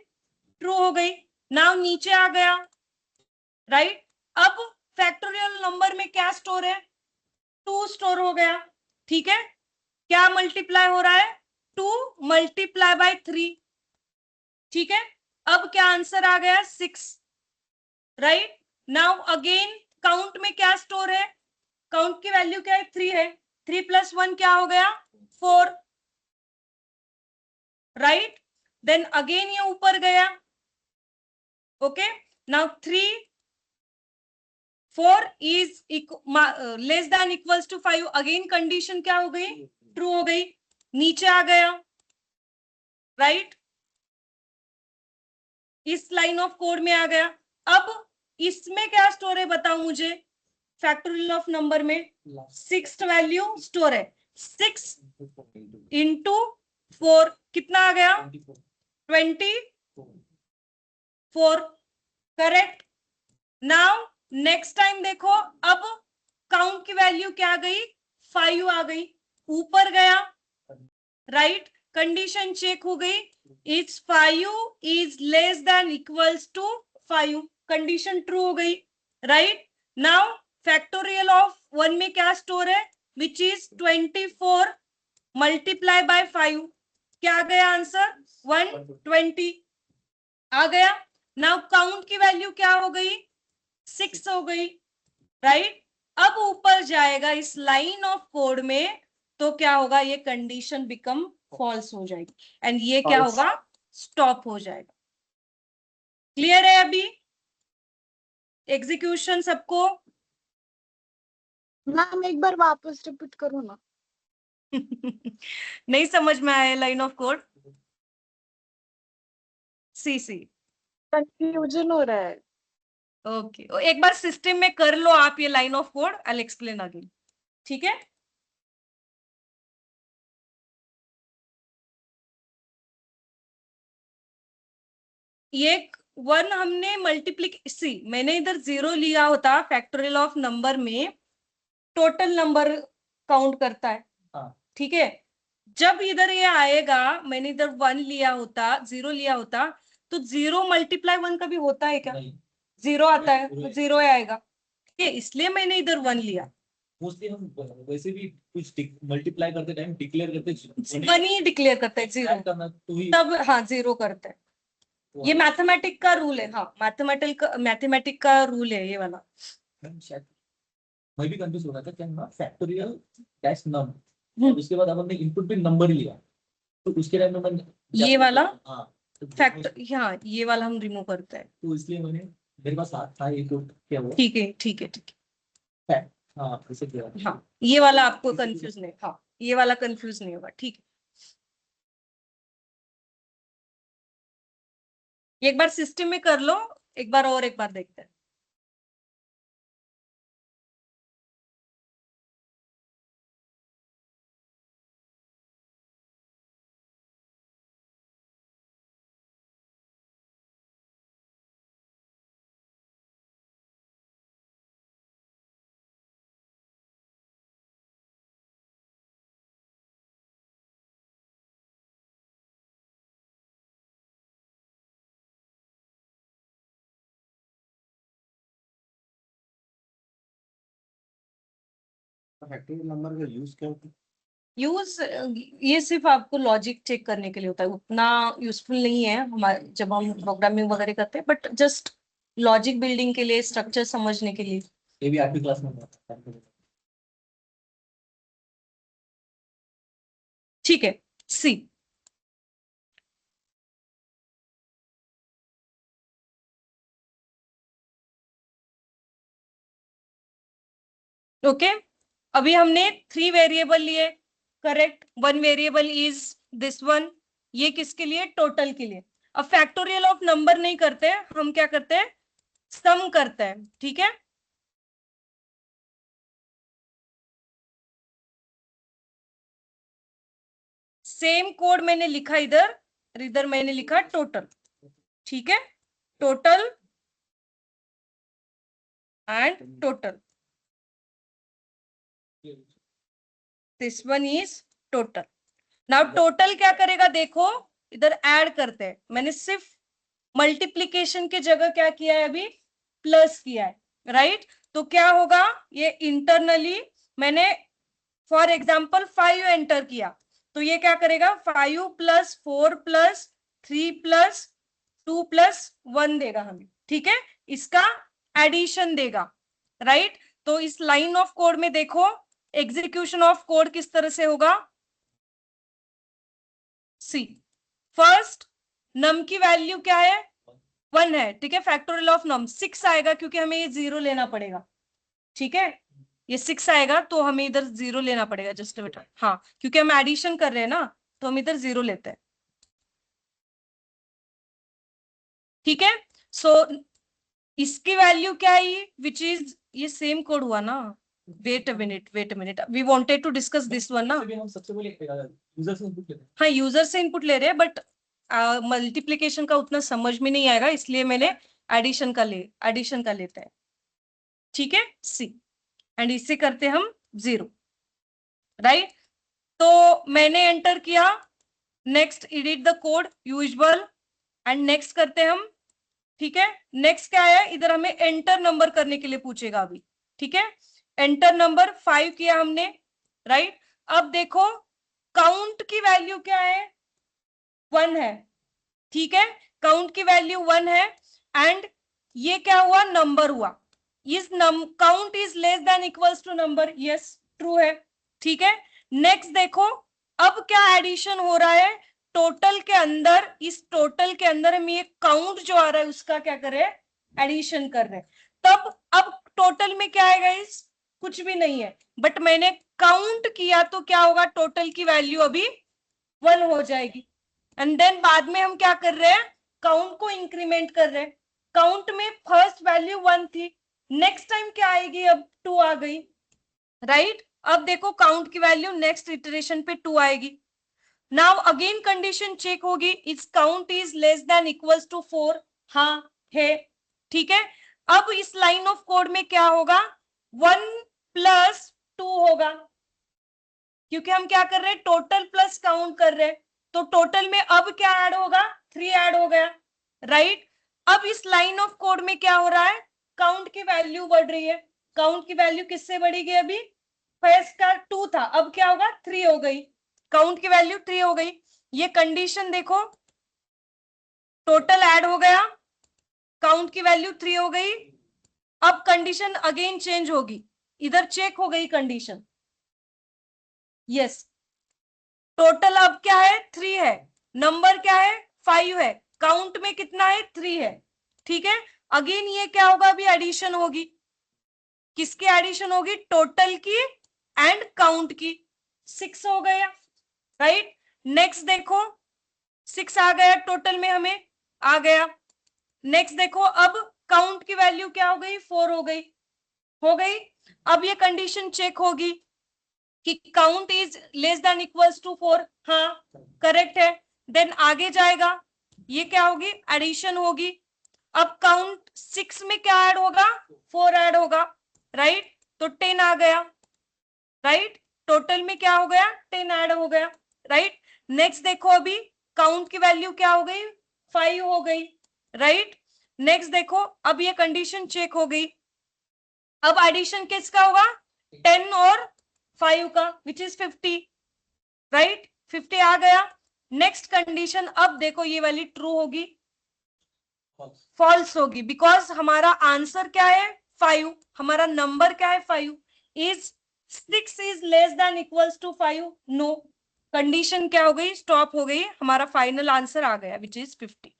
ट्रू हो गई, नाउ नीचे आ गया, राइट। अब फैक्टोरियल नंबर में क्या स्टोर है, 2 स्टोर हो गया, ठीक है, क्या मल्टीप्लाई हो रहा है, 2 मल्टीप्लाई बाय 3, ठीक है, अब क्या आंसर आ गया, 6, राइट। नाउ अगेन काउंट में क्या स्टोर है, काउंट की वैल्यू क्या है, 3 है, 3 + 1 क्या हो गया, 4, राइट, देन अगेन ये ऊपर गया, okay, now 3 4 is less than equals to 5, again condition क्या हो गई, ट्रू हो गई, नीचे आ गया, राइट, इस लाइन ऑफ कोड में आ गया। अब इसमें क्या स्टोर है बताओ मुझे, फैक्टोरियल ऑफ नंबर में 6th वैल्यू स्टोर है, 6 इंटू 4 कितना आ गया, 24, करेक्ट। नाउ नेक्स्ट टाइम देखो, अब काउंट की वैल्यू क्या गई, 5 आ गई, ऊपर गया, राइट, कंडीशन चेक हो गई, it's 5 is less than equals to 5, condition true हो गई, राइट। नाउ फैक्टोरियल ऑफ 1 में क्या स्टोर है, विच इज 24 मल्टीप्लाई बाय 5, क्या आ गया आंसर, 120 आ गया। नाउ काउंट की वैल्यू क्या हो गई, 6 हो गई, राइट। अब ऊपर जाएगा इस लाइन ऑफ कोड में, तो क्या होगा, ये कंडीशन बिकम फॉल्स हो जाएगी, एंड ये क्या False. होगा, स्टॉप हो जाएगा, क्लियर है अभी, एग्जीक्यूशन सबको। मैम एक बार वापस रिपीट करो ना। नहीं समझ में आया line of code, see confusion हो रहा है। ओके, एक बार सिस्टम में कर लो आप ये line of code, I will explain again, ठीक है। ये 1 हमने मल्टीप्लीकेशन, मैंने इधर 0 लिया होता, फैक्टोरियल ऑफ नंबर में टोटल नंबर काउंट करता है, हाँ। ठीक है, जब इधर ये आएगा, मैंने इधर 1 लिया होता, 0 लिया होता, तो 0 × 1 कभी होता है क्या, नहीं, 0 आता है, Zero तो है। 0 आएगा, ठीक है, इसलिए मैंने इधर 1 लिया, मोस्टली हम वैसे भी कुछ मल्टीप्लाई करते टाइम डिक्लेयर करते 1 ही डिक्लेयर करता है, 0 करना तो ही तब, हाँ 0 करता है, ये मैथमेटिक का रूल है, हाँ मैथमेटिक का रूल है ये वाला। शायद मैं भी कंफ्यूज हो रहा था, क्या फैक्टोरियल डैश नम, हम्म। उसके बाद हमने इनपुट पे नंबर लिया, तो उसके टाइम में मैंने ये वाला हाँ तो फैक्टर, हाँ ये वाला हम रिमूव करते हैं, तो इसलिए मैंने मेरे पास हाथ था एक क्या हुआ ठीक है ठीक है ठीक फैक्ट, हाँ ऐसे किया है, हाँ ये वाला आपको कंफ्यूज नहीं, हाँ ये वाला कंफ्यूज नहीं होगा, ठीक है। एक बार सिस्टम में कर लो, एक बार और एक बार देखते हैं। फैक्टोरियल नंबर का यूज क्या होता है? यूज ये सिर्फ आपको लॉजिक चेक करने के लिए होता है, उतना यूजफुल नहीं है हमारे जब हम प्रोग्रामिंग वगैरह करते हैं, बट जस्ट लॉजिक बिल्डिंग के लिए, स्ट्रक्चर समझने के लिए। ये भी 8वीं क्लास में होता है। ठीक है, सी ओके। अभी हमने 3 वेरिएबल लिए, correct. 1 variable is this one, ये किसके लिए? टोटल के लिए। अब फैक्टोरियल ऑफ नंबर नहीं करते, हम क्या करते हैं? सम करते हैं, ठीक है। सेम कोड मैंने लिखा इधर, इधर मैंने लिखा टोटल, ठीक है। Total and total, this one is total. Now total क्या करेगा? देखो इधर ऐड करते हैं, मैंने सिर्फ मल्टीप्लीकेशन के जगह क्या किया है? अभी प्लस किया है, राइट। तो क्या होगा? ये इंटरनली मैंने फॉर एग्जाम्पल 5 एंटर किया, तो ये क्या करेगा? 5 प्लस 4 प्लस 3 प्लस 2 प्लस 1 देगा हमें, ठीक है। इसका एडिशन देगा, राइट। तो इस लाइन ऑफ कोड में देखो एग्जीक्यूशन ऑफ कोड किस तरह से होगा। सी फर्स्ट नम की वैल्यू क्या है? 1 है, ठीक है। फैक्टोरियल ऑफ नम 6 आएगा क्योंकि हमें ये 0 लेना पड़ेगा, ठीक है। ये 6 आएगा तो हमें इधर 0 लेना पड़ेगा, जस्ट बेटा, हाँ, क्योंकि हम एडिशन कर रहे हैं ना, तो हम इधर 0 लेते हैं, ठीक है। सो इसकी वैल्यू क्या है? विच इज, ये सेम कोड हुआ ना। Wait a minute, we wanted to discuss this one ना। हम सबसे पहले यूजर से इनपुट लेते हैं। हाँ, यूजर से इनपुट ले रहे हैं, बट मल्टीप्लीकेशन का उतना समझ में नहीं आएगा, इसलिए मैंने एडिशन का लेते हैं, ठीक है। सी एंड इससे करते हम 0, राइट। तो मैंने एंटर किया, next edit the code usual, and next करते हम, ठीक है। नेक्स्ट क्या है? इधर हमें एंटर नंबर करने के लिए पूछेगा अभी, ठीक है। एंटर नंबर 5 किया हमने, राइट। अब देखो काउंट की वैल्यू क्या है? 1 है, ठीक है। काउंट की वैल्यू 1 है, एंड ये क्या हुआ? नंबर हुआ। Is count is less than equals to number, yes true है, ठीक है। नेक्स्ट देखो अब क्या एडिशन हो रहा है? टोटल के अंदर, इस टोटल के अंदर हम ये काउंट जो आ रहा है उसका क्या कर रहे हैं? एडिशन कर रहे हैं। तब अब टोटल में क्या आएगा? इस कुछ भी नहीं है, बट मैंने काउंट किया तो क्या होगा? टोटल की वैल्यू अभी 1 हो जाएगी, एंड देन बाद में हम क्या कर रहे हैं? काउंट को इंक्रीमेंट कर रहे हैं। काउंट में फर्स्ट वैल्यू 1 थी, नेक्स्ट टाइम क्या आएगी? अब 2 आ गई, राइट। अब देखो काउंट की वैल्यू नेक्स्ट इटरेशन पे 2 आएगी। नाउ अगेन कंडीशन चेक होगी, is count is less than equals to 4, हाँ है, ठीक है। अब इस लाइन ऑफ कोड में क्या होगा? 1 प्लस 2 होगा, क्योंकि हम क्या कर रहे हैं? टोटल प्लस काउंट कर रहे हैं, तो टोटल में अब क्या ऐड होगा? 3 ऐड हो गया, राइट। अब इस लाइन ऑफ कोड में क्या हो रहा है? काउंट की वैल्यू बढ़ रही है। काउंट की वैल्यू किससे बढ़ेगी? अभी फर्स्ट का 2 था, अब क्या होगा? 3 हो गई, काउंट की वैल्यू 3 हो गई। ये कंडीशन देखो, टोटल ऐड हो गया, काउंट की वैल्यू 3 हो गई। अब कंडीशन अगेन चेंज होगी, इधर चेक हो गई कंडीशन, यस। टोटल अब क्या है? 3 है, नंबर क्या है? 5 है, काउंट में कितना है? 3 है, ठीक है। अगेन ये क्या होगा? अभी एडिशन होगी, किसकी एडिशन होगी? टोटल की एंड काउंट की। 6 हो गया, राइट। नेक्स्ट देखो 6 आ गया टोटल में, हमें आ गया। नेक्स्ट देखो अब काउंट की वैल्यू क्या हो गई? 4 हो गई, हो गई। अब ये कंडीशन चेक होगी कि count is less than equals to 4, हाँ करेक्ट है। देन आगे जाएगा, ये क्या होगी? एडिशन होगी। अब काउंट 6 में क्या ऐड होगा? 4 ऐड होगा, राइट। तो 10 आ गया, राइट। टोटल में क्या हो गया? 10 ऐड हो गया, राइट। नेक्स्ट देखो अभी काउंट की वैल्यू क्या हो गई? 5 हो गई, राइट। नेक्स्ट देखो अब ये कंडीशन चेक हो गई। अब एडिशन किसका होगा? 10 और 5 का विच इज 50, राइट? 50 आ गया। नेक्स्ट कंडीशन, अब देखो ये वाली ट्रू होगी, फॉल्स होगी, बिकॉज हमारा आंसर क्या है 5, हमारा नंबर क्या है 5। Is 6 is less than equals to 5? No. Condition क्या हो गई? स्टॉप हो गई, हमारा फाइनल आंसर आ गया विच इज 50।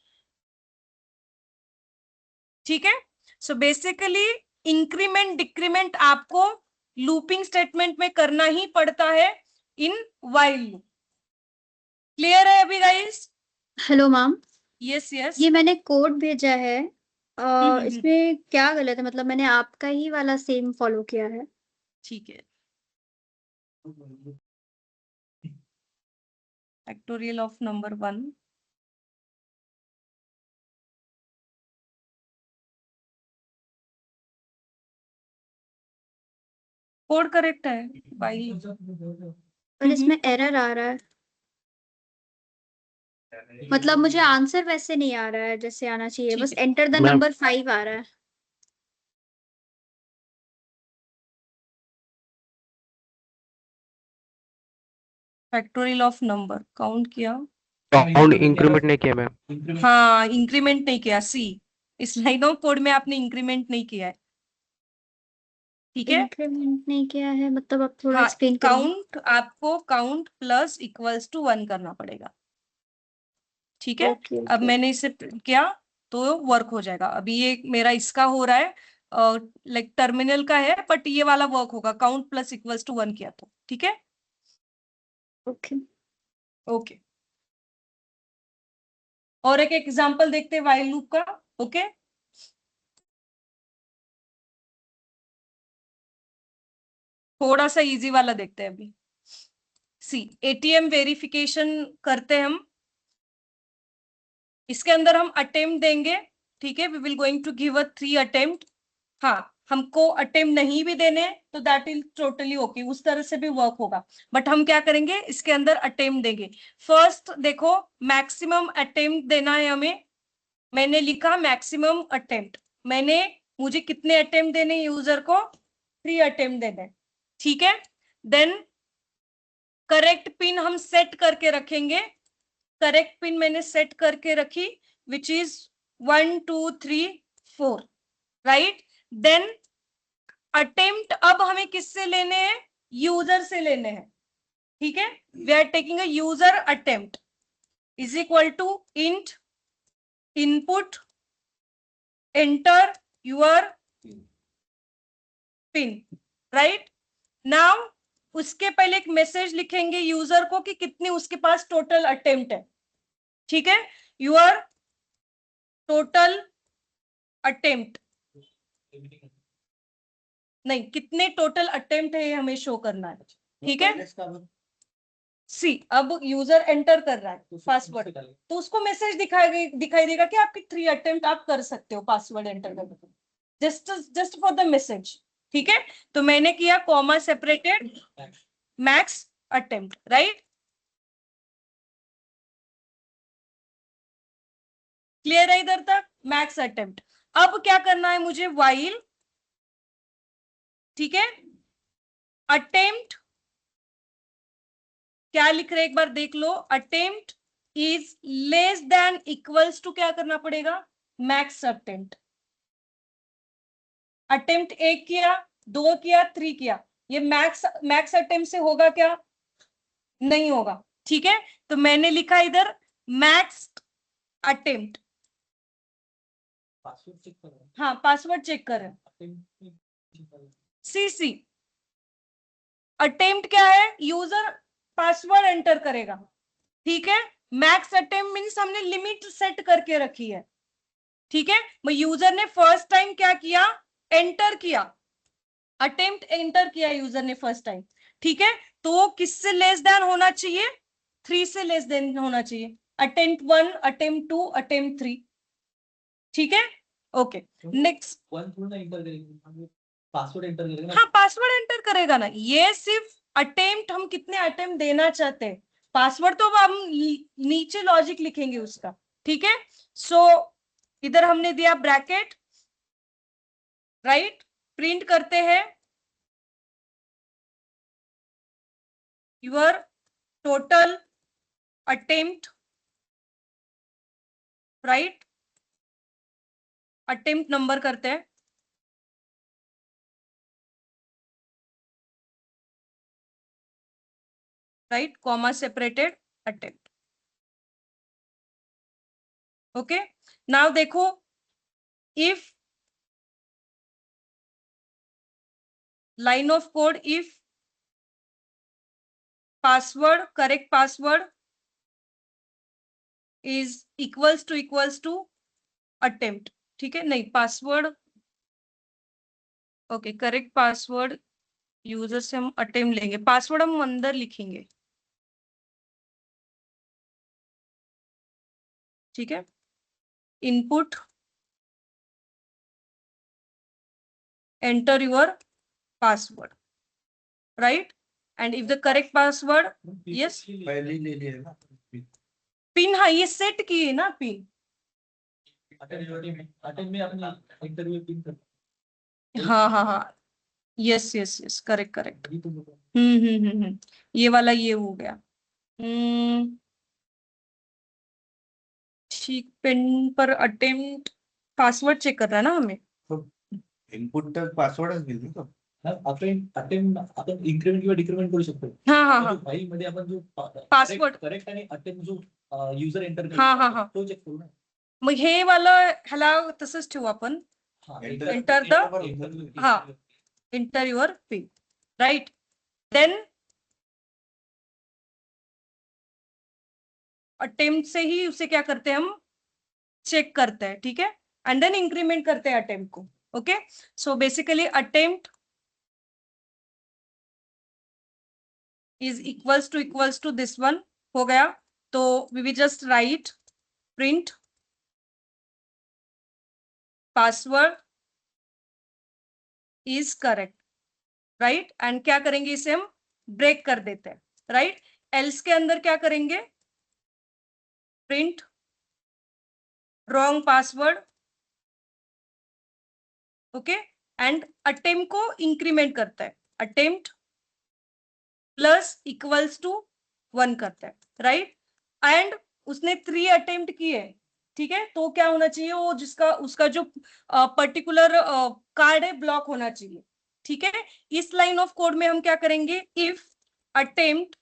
ठीक है। सो बेसिकली इंक्रीमेंट डिक्रीमेंट आपको लूपिंग स्टेटमेंट में करना ही पड़ता है इन व्हाइल लूप। क्लियर है अभी guys? Hello ma'am, yes yes. ये मैंने कोड भेजा है, हम्म। इसमें क्या गलत है? मतलब मैंने आपका ही वाला सेम फॉलो किया है। ठीक है। Factorial of number 1, code correct है भाई। पर इसमें एरर आ रहा है, मतलब मुझे आंसर वैसे नहीं आ रहा है जैसे आना चाहिए, ठीक बस है। Enter the ma'am. नंबर 5 आ रहा है। फैक्टोरियल ऑफ नंबर काउंट किया, काउंट इंक्रीमेंट नहीं किया मैम। हाँ इंक्रीमेंट नहीं किया। सी, इस लाइन ऑफ कोड में आपने इंक्रीमेंट नहीं किया है। ठीक है। इंक्रीमेंट नहीं किया है मतलब आप थोड़ा हाँ, एक्सप्लेन करिए। काउंट, आपको काउंट प्लस इक्वल्स टू 1 करना पड़ेगा। ठीक है। ओके अब ओके। मैंने इसे print किया तो वर्क हो जाएगा। अभी ये मेरा इसका हो रहा है, लाइक टर्मिनल का है, बट ये वाला वर्क होगा काउंट प्लस इक्वल्स टू 1 किया तो। ठीक है। Okay okay. और एक एग्जांपल देखते हैं व्हाइल लूप का। ओके। थोड़ा सा इजी वाला देखते हैं अभी। सी, एटीएम वेरिफिकेशन करते हैं हम। इसके अंदर हम अटेम्प्ट देंगे। ठीक है, we will going to give a 3 attempt. हाँ, हमको अटेम्प्ट नहीं भी देने तो दैट इज टोटली ओके, उस तरह से भी वर्क होगा। बट हम क्या करेंगे, इसके अंदर अटेम्प्ट देंगे। फर्स्ट देखो, मैक्सिमम अटेम्प्ट देना है हमें। मैंने लिखा मैक्सिमम अटेम्प्ट। मुझे कितने अटेम्प्ट देने यूजर को? 3 अटेम्प्ट देने। ठीक है। देन करेक्ट पिन हम सेट करके रखेंगे। करेक्ट पिन मैंने सेट करके रखी, which is 1 2 3 4, right? Then attempt अब हमें किससे लेने हैं? यूजर से लेने हैं। ठीक है। We are taking a user attempt is equal to int input enter your pin, right? Now उसके पहले एक मैसेज लिखेंगे यूजर को कि कितनी उसके पास टोटल अटेम्प्ट है। ठीक है। योर टोटल अटेम्प्ट, नहीं, कितने टोटल अटेम्प्ट है ये हमें शो करना है। ठीक है। सी, अब यूजर एंटर कर रहा है पासवर्ड, तो उसको मैसेज दिखाई देगा कि आपकी 3 अटेम्प्ट आप कर सकते हो पासवर्ड एंटर करके, जस्ट फॉर द मैसेज। ठीक है। तो मैंने किया comma separated max attempt, right? Clear है इधर तक? Max attempt. अब क्या करना है मुझे? व्हाइल, ठीक है, अटेम्प्ट क्या लिख रहे एक बार देख लो। Attempt is less than equals to, क्या करना पड़ेगा? Max attempt. अटेम्प्ट 1 किया, 2 किया, 3 किया, ये मैक्स अटेम्प्ट से होगा क्या? नहीं होगा। ठीक है। तो मैंने लिखा इधर मैक्स अटेम्प्ट। हाँ, पासवर्ड चेक करें। सी अटेम्प्ट क्या है? यूजर पासवर्ड एंटर करेगा। ठीक है। मैक्स अटेम्प्ट मीन्स हमने लिमिट सेट करके रखी है। ठीक है। यूजर ने फर्स्ट टाइम क्या किया? एंटर किया, अटेम्प्ट एंटर किया यूजर ने फर्स्ट टाइम। ठीक है। तो वो किससे लेस देन होना चाहिए? 3 से लेस देन होना चाहिए। Attempt 1, attempt 2, attempt 3। ठीक है। Okay, next. पासवर्ड एंटर करेगा। हाँ, पासवर्ड एंटर करेगा ना। ये सिर्फ अटेम्प्ट, हम कितने अटेम्प्ट देना चाहते हैं। पासवर्ड तो हम नीचे लॉजिक लिखेंगे उसका। ठीक है। सो इधर हमने दिया ब्रैकेट, राइट? प्रिंट करते हैं your total attempt, right? Attempt number करते हैं, right, comma separated attempt. Okay, now देखो, if line of code, if password, correct password is equals to attempt. ठीक है, नहीं password, okay, correct password user से हम अटेम्प्ट लेंगे, पासवर्ड हम अंदर लिखेंगे. ठीक है, input, enter your password, right, and if the correct password, yes, पहले ही ले लिया है ना पिन, हाँ ये सेट की है ना पिन. अटेंड में अपनी इंटरव्यू पिन कर. हाँ हाँ हाँ, yes yes yes, correct correct. अभी तो बोलो. ये वाला ये हो गया. ठीक, पिन पर अटेम्प्ट पासवर्ड चेक कर रहा है ना हमें. इनपुट तर पासवर्डच दिली तो आपण इन्क्रीमेंट किंवा डिक्रीमेंट करू शकतो. हाँ हाँ हाँ, फाईल मध्ये आपण जो Password. करेक्ट आणि अटेम्प्ट जो युजर एंटर हाँ, हाँ, हाँ. तो चेक करू ना. मग हे वाला ह्याला तसंच ठेवू आपण, Enter the- हाँ. Enter your pin, right, then attempt से ही उसे क्या करते हैं हम, चेक करते हैं. ठीक है, एंड देन इंक्रीमेंट करते हैं अटेम्प्ट को. Okay, so basically attempt is equals to this one हो गया. तो we will just write print password is correct, right, and क्या करेंगे, इसे हम ब्रेक कर देते हैं, राइट. एल्स के अंदर क्या करेंगे, print wrong password, okay, and attempt को इंक्रीमेंट करता है, अटेम्प्ट प्लस इक्वल्स टू 1 करता है, राइट. एंड उसने 3 अटेम्प्ट किए. ठीक है, तो क्या होना चाहिए, वो जिसका उसका जो पर्टिकुलर कार्ड है ब्लॉक होना चाहिए. ठीक है, इस लाइन ऑफ कोड में हम क्या करेंगे, if attempt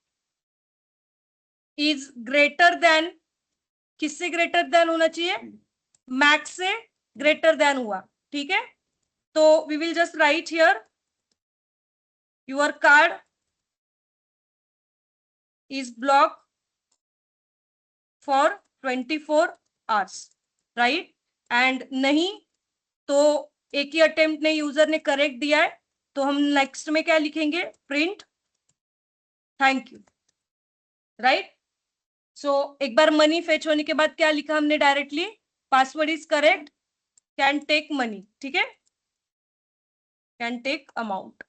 is greater then, किससे ग्रेटर देन होना चाहिए, मैक्स से ग्रेटर देन हुआ. ठीक है, तो we will just write here your card is block for 24 hours, right. And नहीं तो एक ही अटेम्प्ट ने यूजर ने करेक्ट दिया है, तो हम नेक्स्ट में क्या लिखेंगे, print thank you, right. So एक बार मनी फेच होने के बाद क्या लिखा हमने directly, password is correct, can take money. ठीक है, can take amount.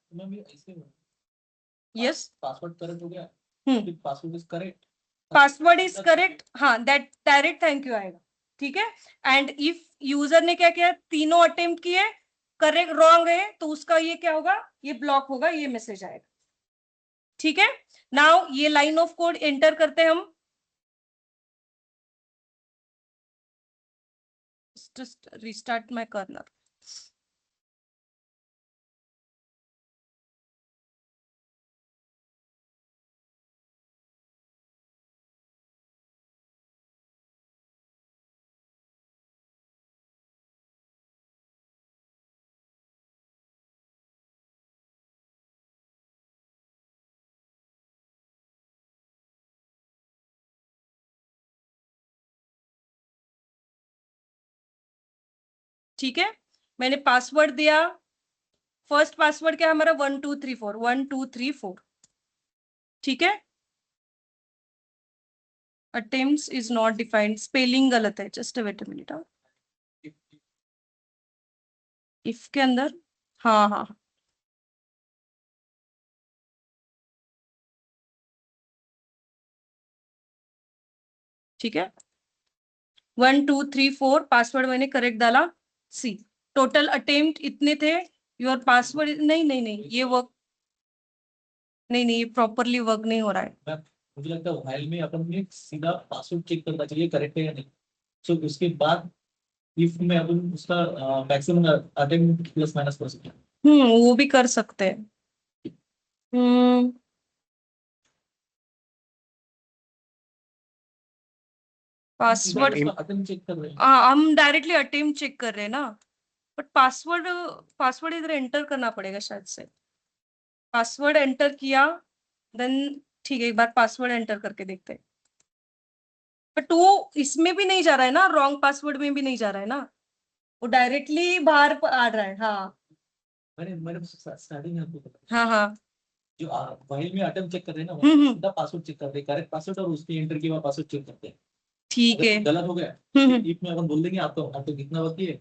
Yes, password correct हो गया. Password is correct, password is correct, हाँ, दैट डायरेक्ट थैंक यू आएगा. ठीक है, एंड इफ यूजर ने क्या किया, तीनों अटेम्प्ट किए, करेक्ट रॉन्ग है, तो उसका ये क्या होगा, ये ब्लॉक होगा, ये मैसेज आएगा. ठीक है, नाउ ये लाइन ऑफ कोड एंटर करते हैं हम. Just restart my kernel. ठीक है, मैंने पासवर्ड दिया, फर्स्ट पासवर्ड क्या है हमारा, 1234 1234. ठीक है, attempts is not defined, spelling गलत है, just wait a minute. If के अंदर, हाँ हाँ, ठीक है, 1234 पासवर्ड मैंने करेक्ट डाला. सी, टोटल अटेम्प्ट इतने थे, योर पासवर्ड, नहीं नहीं नहीं, ये वर्क नहीं नहीं, ये प्रॉपरली वर्क नहीं हो रहा है। मुझे लगता है while में अपन ने सीधा पासवर्ड चेक करना चाहिए करेक्ट है या नहीं। सो उसके बाद इफ में अपन उसका मैक्सिमम अटेम्प्ट प्लस माइनस कर सकते हैं। वो भी कर सकते हैं। पासवर्ड, अटेम्प्ट चेक कर रहे हैं। हम डायरेक्टली अटेम्प्ट चेक कर रहे हैं ना, बट पासवर्ड पासवर्ड इधर एंटर करना पड़ेगा शायद से। पासवर्ड एंटर किया, देन ठीक है, एक बार पासवर्ड एंटर करके देखते हैं। बट वो इसमें भी नहीं जा रहा है ना, रॉन्ग पासवर्ड में भी नहीं जा रहा है ना, वो डायरेक्टली बाहर आ रहा है। हाँ मैंने स्टार्टिंग में आपको बताया हाँ हाँ। जो फाइल में अटेम्प्ट चेक कर रहे हैं ना हम्म, वो सीधा पासवर्ड चेक करते हैं, करेक्ट पासवर्ड और उसकी एंटर किया हुआ पासवर्ड चेक करते हैं। ठीक अगर है। गलत हो गया हम्म, इफ में अपन बोल देंगे आपको कितना बाकी है।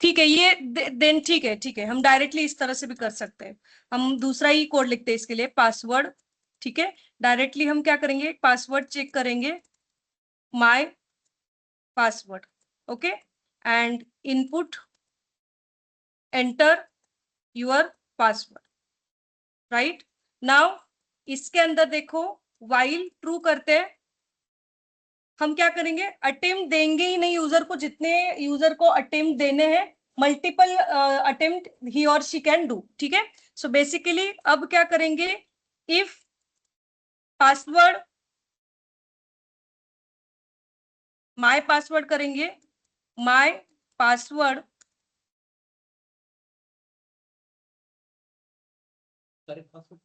ठीक है, ये देन ठीक है, हम डायरेक्टली इस तरह से भी कर सकते हैं। हम दूसरा ही कोड लिखते हैं इसके लिए, पासवर्ड। ठीक है, डायरेक्टली हम क्या करेंगे, पासवर्ड चेक करेंगे, my password, okay, and input enter your password, right. Now इसके अंदर देखो, वाइल ट्रू करते हैं, हम क्या करेंगे, अटेम्प्ट देंगे ही नहीं यूजर को, जितने यूजर को अटेम्प्ट देने हैं मल्टीपल अटेम्प्ट ही और शी कैन डू। ठीक है, सो बेसिकली अब क्या करेंगे, इफ पासवर्ड माय पासवर्ड करेंगे, my password correct password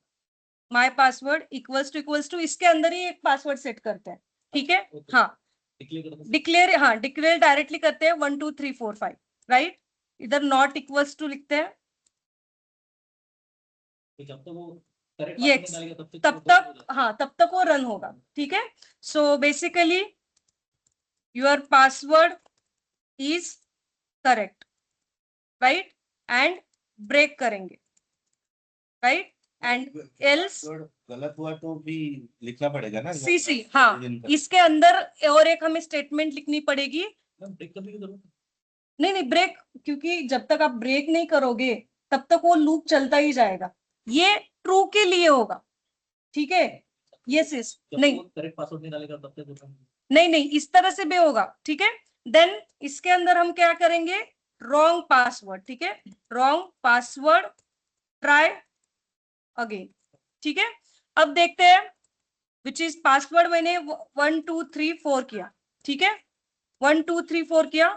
my password equals to इसके अंदर ही एक पासवर्ड सेट करते हैं। ठीक है, हाँ डिक्लेयर, हाँ डिक्लेयर डायरेक्टली करते हैं 1 2 3 4 5, राइट। इधर नॉट इक्वल्स टू लिखते हैं, जब तक वो करेक्ट ये पासवर्ड डालेगा तब तक, हाँ तब तक वो रन होगा। ठीक है, so basically your password is correct, right, and break करेंगे, राइट, एंड एल्स गलत हुआ तो भी लिखना पड़ेगा ना। सी हाँ, इसके अंदर और एक हमें स्टेटमेंट लिखनी पड़ेगी। ब्रेक करने की जरूरत नहीं ब्रेक, क्योंकि जब तक आप ब्रेक नहीं करोगे तब तक वो लूप चलता ही जाएगा, ये ट्रू के लिए होगा। ठीक है, यस यस, नहीं करेक्ट पासवर्ड नहीं डालेगा तब तक नहीं, इस तरह से भी होगा। ठीक है, देन इसके अंदर हम क्या करेंगे, रॉन्ग पासवर्ड। ठीक है, रॉन्ग पासवर्ड ट्राई अगेन। ठीक है, अब देखते हैं विच इज पासवर्ड, मैंने 1 2 3 4 किया। ठीक है, 1 2 3 4 किया,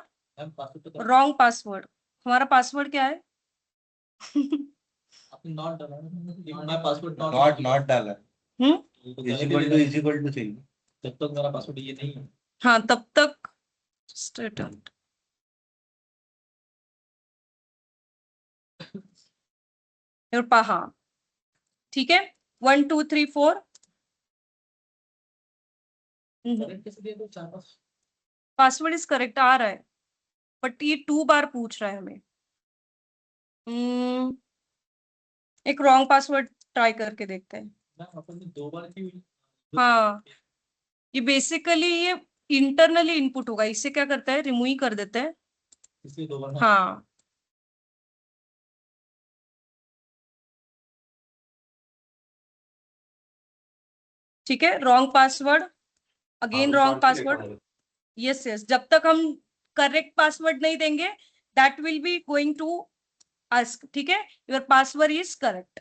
रॉन्ग पासवर्ड। हमारा पासवर्ड क्या है आपने नॉट डाला मैं पासवर्ड नॉट डाला, इक्वल टू चाहिए। जब तक मेरा पासवर्ड ये नहीं है, हाँ तब तक स्टेटमेंट हाँ ठीक है, 1 2 3 4 करेक्ट कैसे दिया तो 4-5 पासवर्ड इज करेक्ट आ रहा है, बट ये 2 बार पूछ रहा है हमें। एक रॉन्ग पासवर्ड ट्राई करके देखते हैं। ना अपन ने 2 बार की हुई। हाँ, ये बेसिकली ये इंटरनली इनपुट होगा, इसे क्या करता है, रिमूव ही कर देते हैं। इसलिए 2 बार हाँ ठीक है, wrong password, again wrong password, yes yes, जब तक हम करेक्ट पासवर्ड नहीं देंगे that will be going to ask. ठीक है, your password is correct.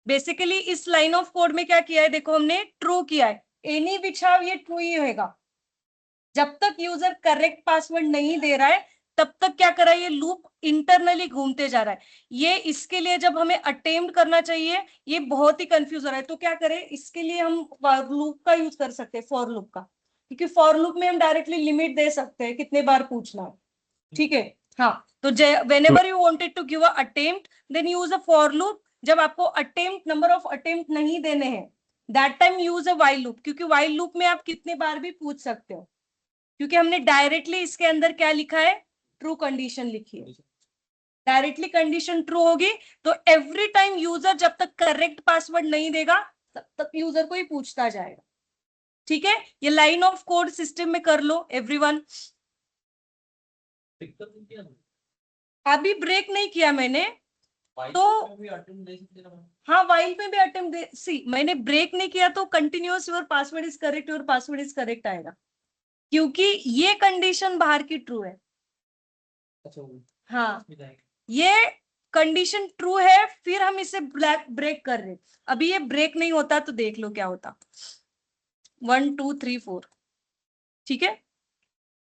Basically इस लाइन ऑफ कोड में क्या किया है, देखो हमने ट्रू किया है, एनी बिछाव ये ट्रू ही होगा। जब तक यूजर करेक्ट पासवर्ड नहीं दे रहा है तब तक क्या कर रहा है, ये लूप इंटरनली घूमते जा रहा है। ये इसके लिए जब हमें अटेम्प्ट करना चाहिए ये बहुत ही कंफ्यूज हो रहा है, तो क्या करें, इसके लिए हम लूप का यूज कर सकते हैं, फॉर लूप का, क्योंकि फॉर लूप में हम डायरेक्टली लिमिट दे सकते हैं कितने बार पूछना है। ठीक है, हाँ, तो whenever you wanted to give a attempt then use a for loop। जब आपको अटेम्प्ट, नंबर ऑफ अटेम्प्ट नहीं देने हैं that time use a while loop, क्योंकि वाइल लूप में आप कितने बार भी पूछ सकते हो, क्योंकि हमने डायरेक्टली इसके अंदर क्या लिखा है, ट्रू कंडीशन लिखी है। डायरेक्टली कंडीशन ट्रू होगी तो एवरी टाइम यूजर जब तक करेक्ट पासवर्ड नहीं देगा तब तक यूजर को ही पूछता जाएगा। ठीक है, ये लाइन ऑफ कोड सिस्टम में कर लो एवरीवन। अभी ब्रेक नहीं किया मैंने, तो- में भी अटेम्प्ट दे सकते हैं ना? हाँ, वाइल में भी अटेम्प्ट दे, सी मैंने ब्रेक नहीं किया तो continuous your password is correct आएगा, क्योंकि ये कंडीशन बाहर की ट्रू है। अच्छा वो हाँ, इसमें जाएगा। ये कंडीशन ट्रू है, फिर हम इसे ब्रेक कर रहे। अभी ये ब्रेक नहीं होता तो देख लो क्या होता। 1 2 3 4, ठीक है,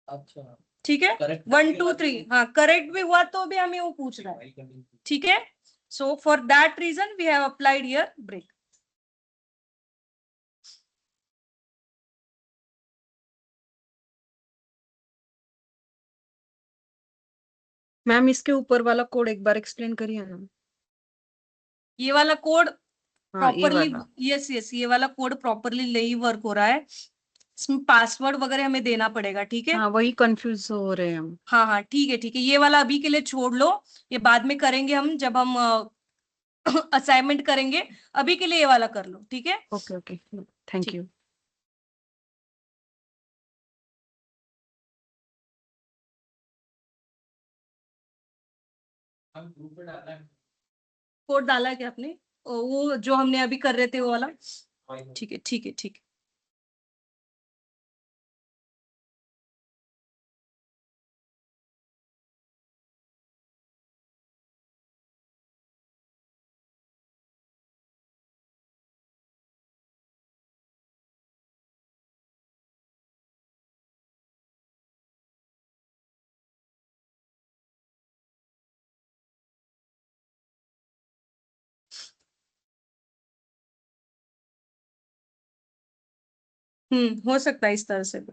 अच्छा ठीक है, करेक्ट 1 2 3, हाँ करेक्ट भी हुआ तो भी हमें वो पूछ रहा है, ठीक है। So for that reason we have applied here break. Ma'am इसके ऊपर वाला कोड एक बार एक्सप्लेन करिए ना। ये वाला कोड हाँ ये प्रॉपरली, वाला। यस यस, ये वाला कोड प्रॉपरली नहीं वर्क हो रहा है, इसमें पासवर्ड वगैरह हमें देना पड़ेगा, ठीक है। हाँ वही कंफ्यूज हो रहे हैं हम। हाँ हाँ, ठीक है ठीक है, ये वाला अभी के लिए छोड़ लो, ये बाद में करेंगे हम जब हम असाइनमेंट करेंगे। अभी के लिए ये वाला कर लो, ठीक है। ओके ओके, थैंक ठीक। यू। हम ग्रुप पे डालना है। कोड डाला है क्या आपने? वो जो हमने अभी कर रहे थे वो वाला, ठीक है ठीक है ठीक है। हो सकता है इस तरह से भी,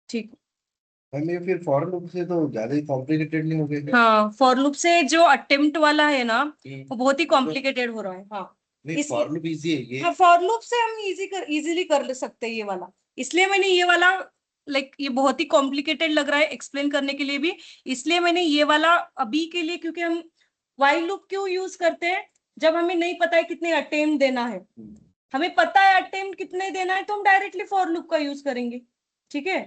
ठीक। मैम ये फिर फॉर लूप से तो ज्यादा ही कॉम्प्लिकेटेड नहीं हो गया? हाँ, फॉर लूप से जो अटेम्प्ट वाला है ना, हम्म। वो बहुत ही कॉम्प्लिकेटेड हो रहा है। हाँ, नहीं फॉर लूप इजी है ये। हाँ, फॉर लूप से हम इजीली कर ले सकते हैं ये वाला, इसलिए मैंने ये वाला, लाइक ये बहुत ही कॉम्प्लिकेटेड लग रहा है एक्सप्लेन करने के लिए भी, इसलिए मैंने ये वाला अभी के लिए, क्योंकि हम व्हाइल लूप क्यों यूज करते हैं, जब हमें नहीं पता है कितने अटेम्प्ट देना है, हमें पता है अटेम्प्ट कितने देना है तो हम डायरेक्टली फॉर लूप का यूज करेंगे, ठीक है।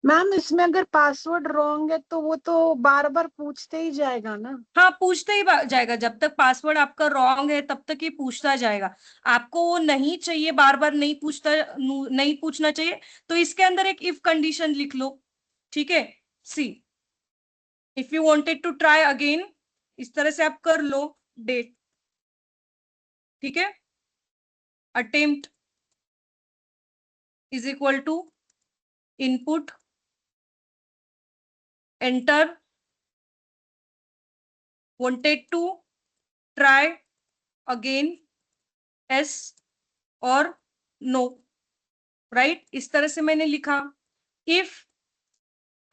मैम इसमें अगर पासवर्ड रॉन्ग है तो वो तो बार बार पूछते ही जाएगा ना? हाँ, पूछते ही जाएगा, जब तक पासवर्ड आपका रॉन्ग है तब तक ये पूछता जाएगा। आपको वो नहीं चाहिए, बार बार नहीं पूछता, नहीं पूछना चाहिए, तो इसके अंदर एक इफ कंडीशन लिख लो, ठीक है। See, if you wanted to try again, इस तरह से आप कर लो, डेट, ठीक है, attempt is equal to input enter wanted to try again, yes और no, राइट, इस तरह से मैंने लिखा। If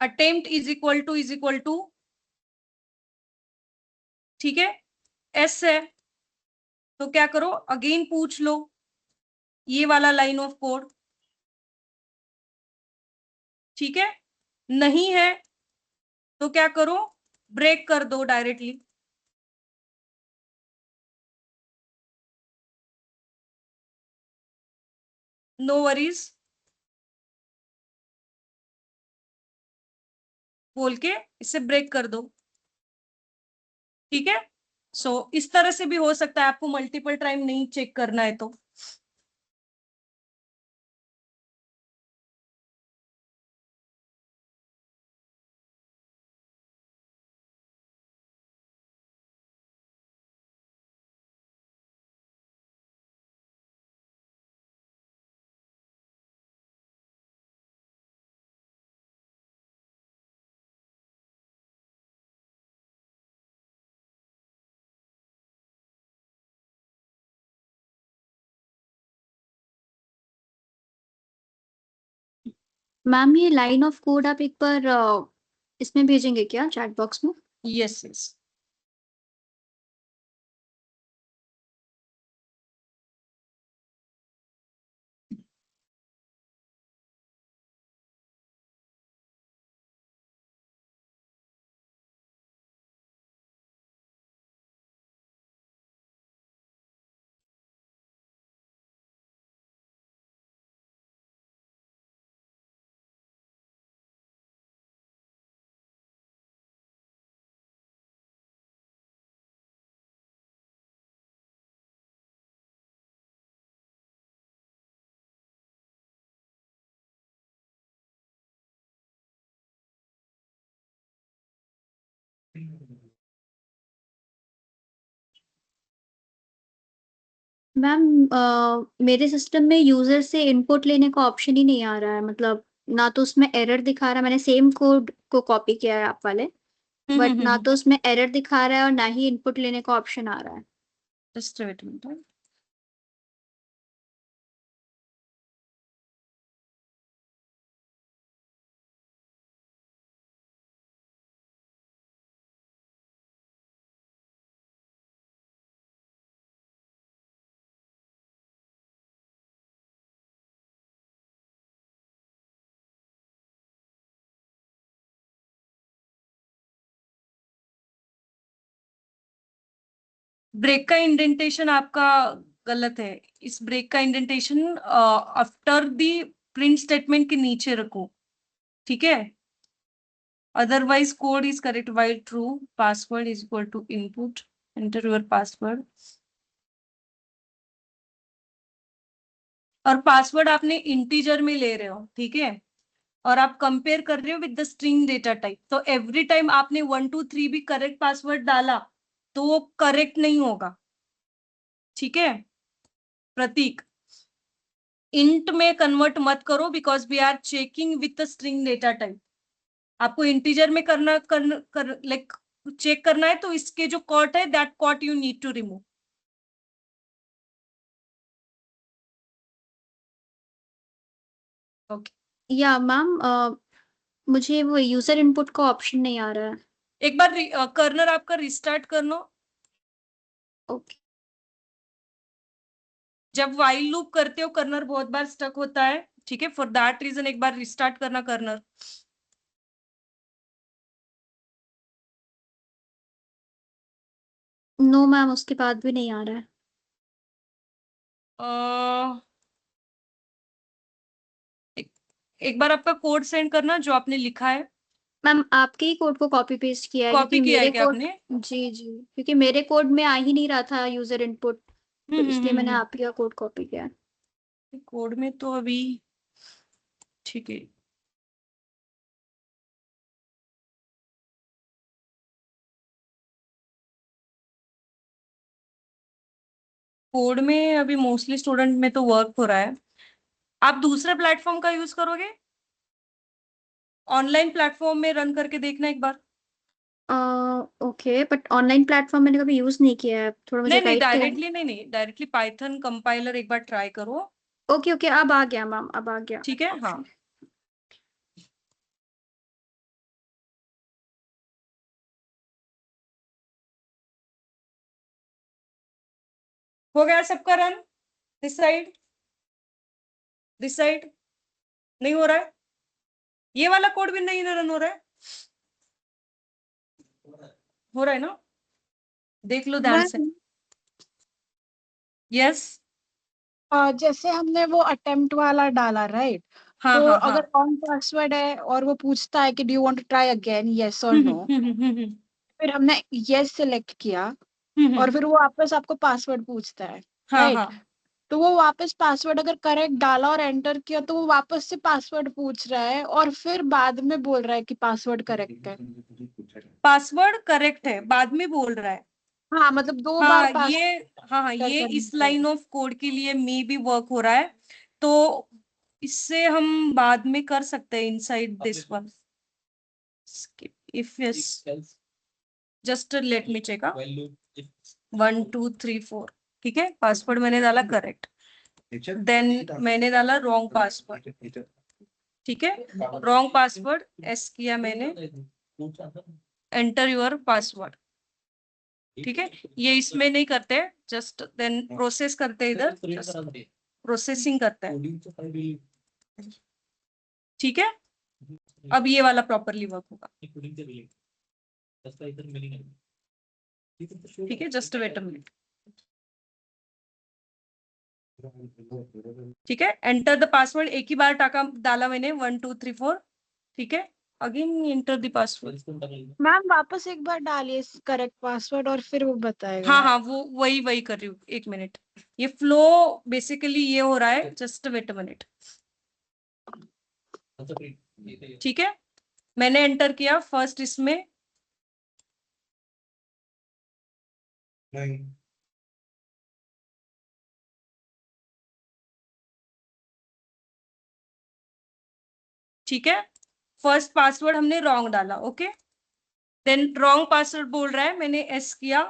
attempt is equal to, ठीक है, एस है, तो क्या करो, अगेन पूछ लो ये वाला लाइन ऑफ कोड, ठीक है। नहीं है तो क्या करो, ब्रेक कर दो डायरेक्टली, नो वरीज बोल के इसे ब्रेक कर दो, ठीक है। सो इस तरह से भी हो सकता है, आपको मल्टीपल टाइम नहीं चेक करना है तो। मैम ये लाइन ऑफ कोड आप एक बार इसमें भेजेंगे क्या, चैट बॉक्स में? Yes yes. मैम मेरे सिस्टम में यूजर से इनपुट लेने का ऑप्शन ही नहीं आ रहा है, मतलब ना तो उसमें एरर दिखा रहा है, मैंने सेम कोड को कॉपी किया है आप वाले, बट ना तो उसमें एरर दिखा रहा है और ना ही इनपुट लेने का ऑप्शन आ रहा है। Just wait minute. ब्रेक का इंडेंटेशन आपका गलत है। इस ब्रेक का indentation after the print statement के नीचे रखो, ठीक है। Otherwise code is correct while true, password is equal to input, enter your password. और पासवर्ड आपने इंटीजर में ले रहे हो, ठीक है, और आप कंपेयर कर रहे हो with the string data type, तो एवरी टाइम आपने 1 2 3 भी करेक्ट पासवर्ड डाला तो वो करेक्ट नहीं होगा, ठीक है। प्रतीक, इंट में कन्वर्ट मत करो because we are checking with the string data type. आपको इंटीजर में करना लाइक चेक करना है, तो इसके जो कॉट है that quote you need to remove. Okay. या मैम मुझे वो यूजर इनपुट का ऑप्शन नहीं आ रहा है। एक बार कर्नर आपका रिस्टार्ट कर लो। ओके। जब वाइल लूप करते हो कर्नर बहुत बार स्टक होता है, ठीक है, फॉर दैट रीजन एक बार रिस्टार्ट करना कर्नर। नो मैम, उसके बाद भी नहीं आ रहा है। एक बार आपका कोड सेंड करना जो आपने लिखा है। मैम आपके ही कोड को कॉपी पेस्ट किया है, कॉपी क्योंकि किया है मेरे क्या कोड, आपने? जी जी, क्योंकि मेरे कोड में आ ही नहीं रहा था यूजर इनपुट, तो इसलिए मैंने आप ही का कोड कॉपी किया है। कोड में तो अभी ठीक है। कोड में अभी मोस्टली स्टूडेंट में तो वर्क हो रहा है। आप दूसरे प्लेटफॉर्म का यूज करोगे? ऑनलाइन प्लेटफॉर्म में रन करके देखना एक बार। ओके, बट ऑनलाइन प्लेटफॉर्म मैंने कभी यूज नहीं किया है, थोड़ा मुझे नहीं गाइड करें। नहीं डायरेक्टली पाइथन कंपाइलर एक बार ट्राई करो। ओके ओके, अब आ गया मैम, अब आ गया। ठीक है, हाँ। हो गया सबका रन? दिस साइड नहीं हो रहा है, ये वाला कोड भी नहीं रन हो रहा है। हो रहा है ना? देख लो ध्यान से। Ma'am yes. जैसे हमने वो अटेम्प्ट वाला डाला, राइट? हाँ तो हाँ अगर हाँ। रॉन्ग पासवर्ड है और वो पूछता है कि do you want to try again, yes और नो, फिर हमने यस सिलेक्ट किया और फिर वो वापस आपको पासवर्ड पूछता है, हाँ राइट? हाँ। तो वो वापस पासवर्ड अगर करेक्ट डाला और एंटर किया तो वो वापस से पासवर्ड पूछ रहा है और फिर बाद में बोल रहा है कि पासवर्ड करेक्ट है। पासवर्ड करेक्ट है बाद में बोल रहा है। हाँ, मतलब 2 बार हाँ ये, हाँ एंटर ये करना इस लाइन पड़ेगा। ऑफ कोड के लिए मी भी वर्क हो रहा है, तो इससे हम बाद में कर सकते हैं inside this one. If yes, just let me check. 1 2 3 4, ठीक है, पासवर्ड मैंने डाला करेक्ट, देन मैंने डाला रॉन्ग पासवर्ड, ठीक है, रॉन्ग पासवर्ड एस किया मैंने, एंटर योर पासवर्ड, ठीक है। ये इसमें नहीं करते, जस्ट देन प्रोसेस करते इधर, प्रोसेसिंग करते हैं, ठीक है। अब ये वाला प्रॉपरली वर्क होगा, ठीक है, जस्ट वेट अ मिनट, ठीक है। एंटर द पासवर्ड एक ही बार टाका डाला मैंने 1 2 3 4, ठीक है। Again enter the password. Ma'am वापस एक बार डालिए करेक्ट पासवर्ड और फिर वो बताएगा। हाँ हाँ, वो वही कर रही हूँ, एक मिनट। ये फ्लो बेसिकली ये हो रहा है, जस्ट वेट अ मिनट, ठीक है। मैंने एंटर किया फर्स्ट इसमें नहीं, ठीक है, फर्स्ट पासवर्ड हमने रॉन्ग डाला, ओके, देन रॉन्ग पासवर्ड बोल रहा है, मैंने एस किया,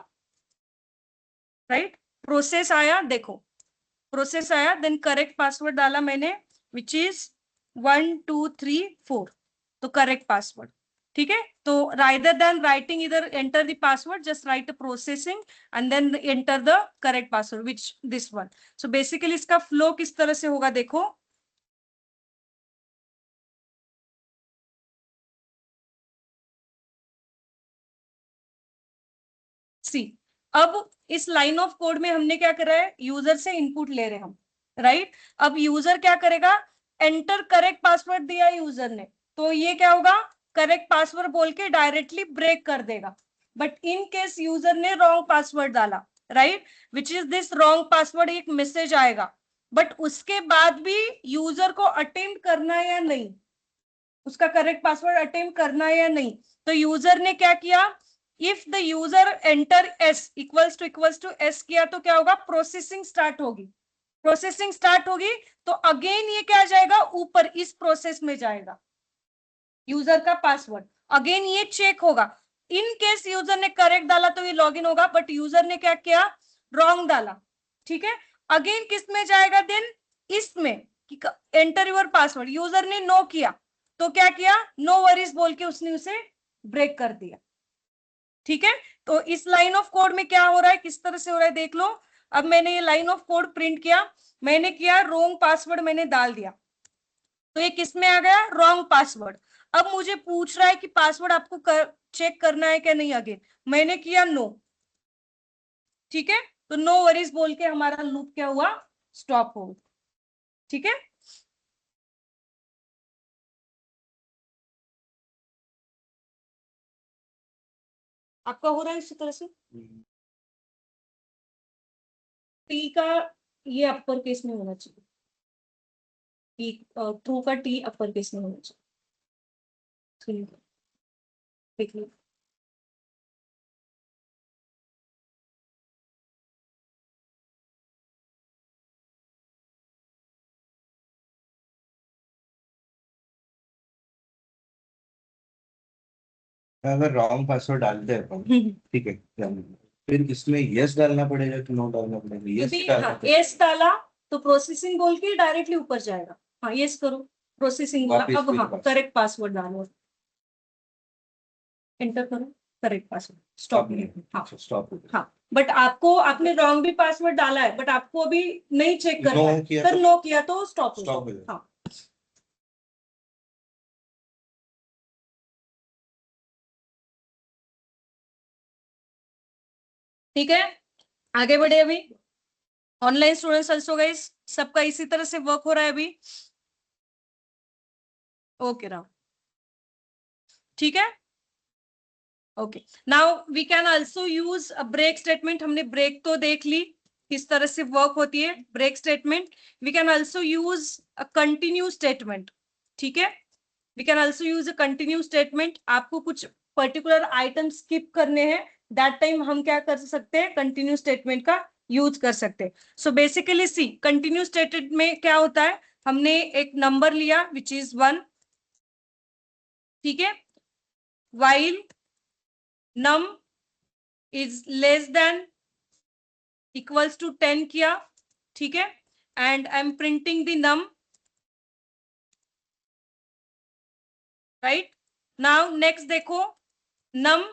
राइट, प्रोसेस आया, देखो प्रोसेस आया, देन करेक्ट पासवर्ड डाला मैंने, विच इज 1234, तो करेक्ट पासवर्ड, ठीक है। तो रादर देन राइटिंग इधर enter the password, just write processing and then enter the correct password which this one. So basically इसका फ्लो किस तरह से होगा, देखो सी, अब इस लाइन ऑफ कोड में हमने क्या करा है, यूजर से इनपुट ले रहे हम, राइट। अब यूजर क्या करेगा, एंटर करेक्ट पासवर्ड दिया यूजर ने, तो ये क्या होगा, करेक्ट पासवर्ड बोल के डायरेक्टली ब्रेक कर देगा। बट इन केस यूजर ने रॉन्ग पासवर्ड डाला, right, which is this wrong password, एक मैसेज आएगा, बट उसके बाद भी यूजर को अटेम्प्ट करना है या नहीं, उसका करेक्ट पासवर्ड अटेम्प्ट करना है या नहीं। तो यूजर ने क्या किया, if the user enter S equals to S किया तो क्या होगा, प्रोसेसिंग स्टार्ट होगी, प्रोसेसिंग स्टार्ट होगी, तो अगेन ये क्या जाएगा, ऊपर इस प्रोसेस में जाएगा यूजर का पासवर्ड, अगेन ये चेक होगा, इन केस यूजर ने करेक्ट डाला तो ये लॉगिन होगा, बट यूजर ने क्या किया, रॉन्ग डाला, ठीक है, अगेन किस में जाएगा, देन इसमें एंटर योर पासवर्ड, यूजर ने नो किया तो क्या किया, नो वरीज बोल के उसने उसे ब्रेक कर दिया, ठीक है। तो इस लाइन ऑफ कोड में क्या हो रहा है, किस तरह से हो रहा है देख लो। अब मैंने ये लाइन ऑफ कोड प्रिंट किया, मैंने किया रॉन्ग पासवर्ड मैंने डाल दिया, तो ये किस में आ गया, रॉन्ग पासवर्ड। अब मुझे पूछ रहा है कि पासवर्ड आपको चेक करना है क्या नहीं, अगेन मैंने किया नो, ठीक है, तो नो वरीज बोल के हमारा लूप क्या हुआ, स्टॉप हो, ठीक है। आपका हो रहा है इसी तरह से, टी का ये अपर केस में होना चाहिए, टी ट्रू का टी अपर केस में होना चाहिए, ठीक है, देख लो। अगर रॉन्ग पासवर्ड डालते हैं अपन, ठीक है, फिर इसमें यस डालना पड़ेगा कि नो डालना पड़ेगा, यस डालना हाँ, पड़ेगा। यस डाला तो प्रोसेसिंग बोल के डायरेक्टली ऊपर जाएगा, हाँ यस करो, प्रोसेसिंग बोला, वापस अब फिर हाँ वापस। करेक्ट पासवर्ड डालो, एंटर करो, करेक्ट पासवर्ड, स्टॉप, हाँ स्टॉप। हाँ, बट आपको आपने रॉन्ग भी पासवर्ड डाला है, बट आपको अभी नहीं चेक करना नो है, किया फिर तो नो किया तो स्टॉप हो स्टॉप हो जाएगा, जाएगा। हाँ, ठीक है, आगे बढ़े अभी। ऑनलाइन स्टूडेंट्स ऑल्सो गाइस, सबका इसी तरह से वर्क हो रहा है अभी, ओके राव, ठीक है, okay. Now we can also use a break statement, हमने ब्रेक तो देख ली किस तरह से वर्क होती है break statement, we can also use a continue statement, ठीक है, we can also use a continue statement, आपको कुछ पर्टिकुलर आइटम स्किप करने हैं, दैट टाइम हम क्या कर सकते हैं, कंटिन्यू स्टेटमेंट का यूज कर सकते हैं। सो बेसिकली सी कंटिन्यू स्टेटमेंट में क्या होता है, हमने एक नंबर लिया विच इज 1, ठीक है, while num is less than equals to 10 किया, ठीक है, and I'm printing the num, right, now next देखो num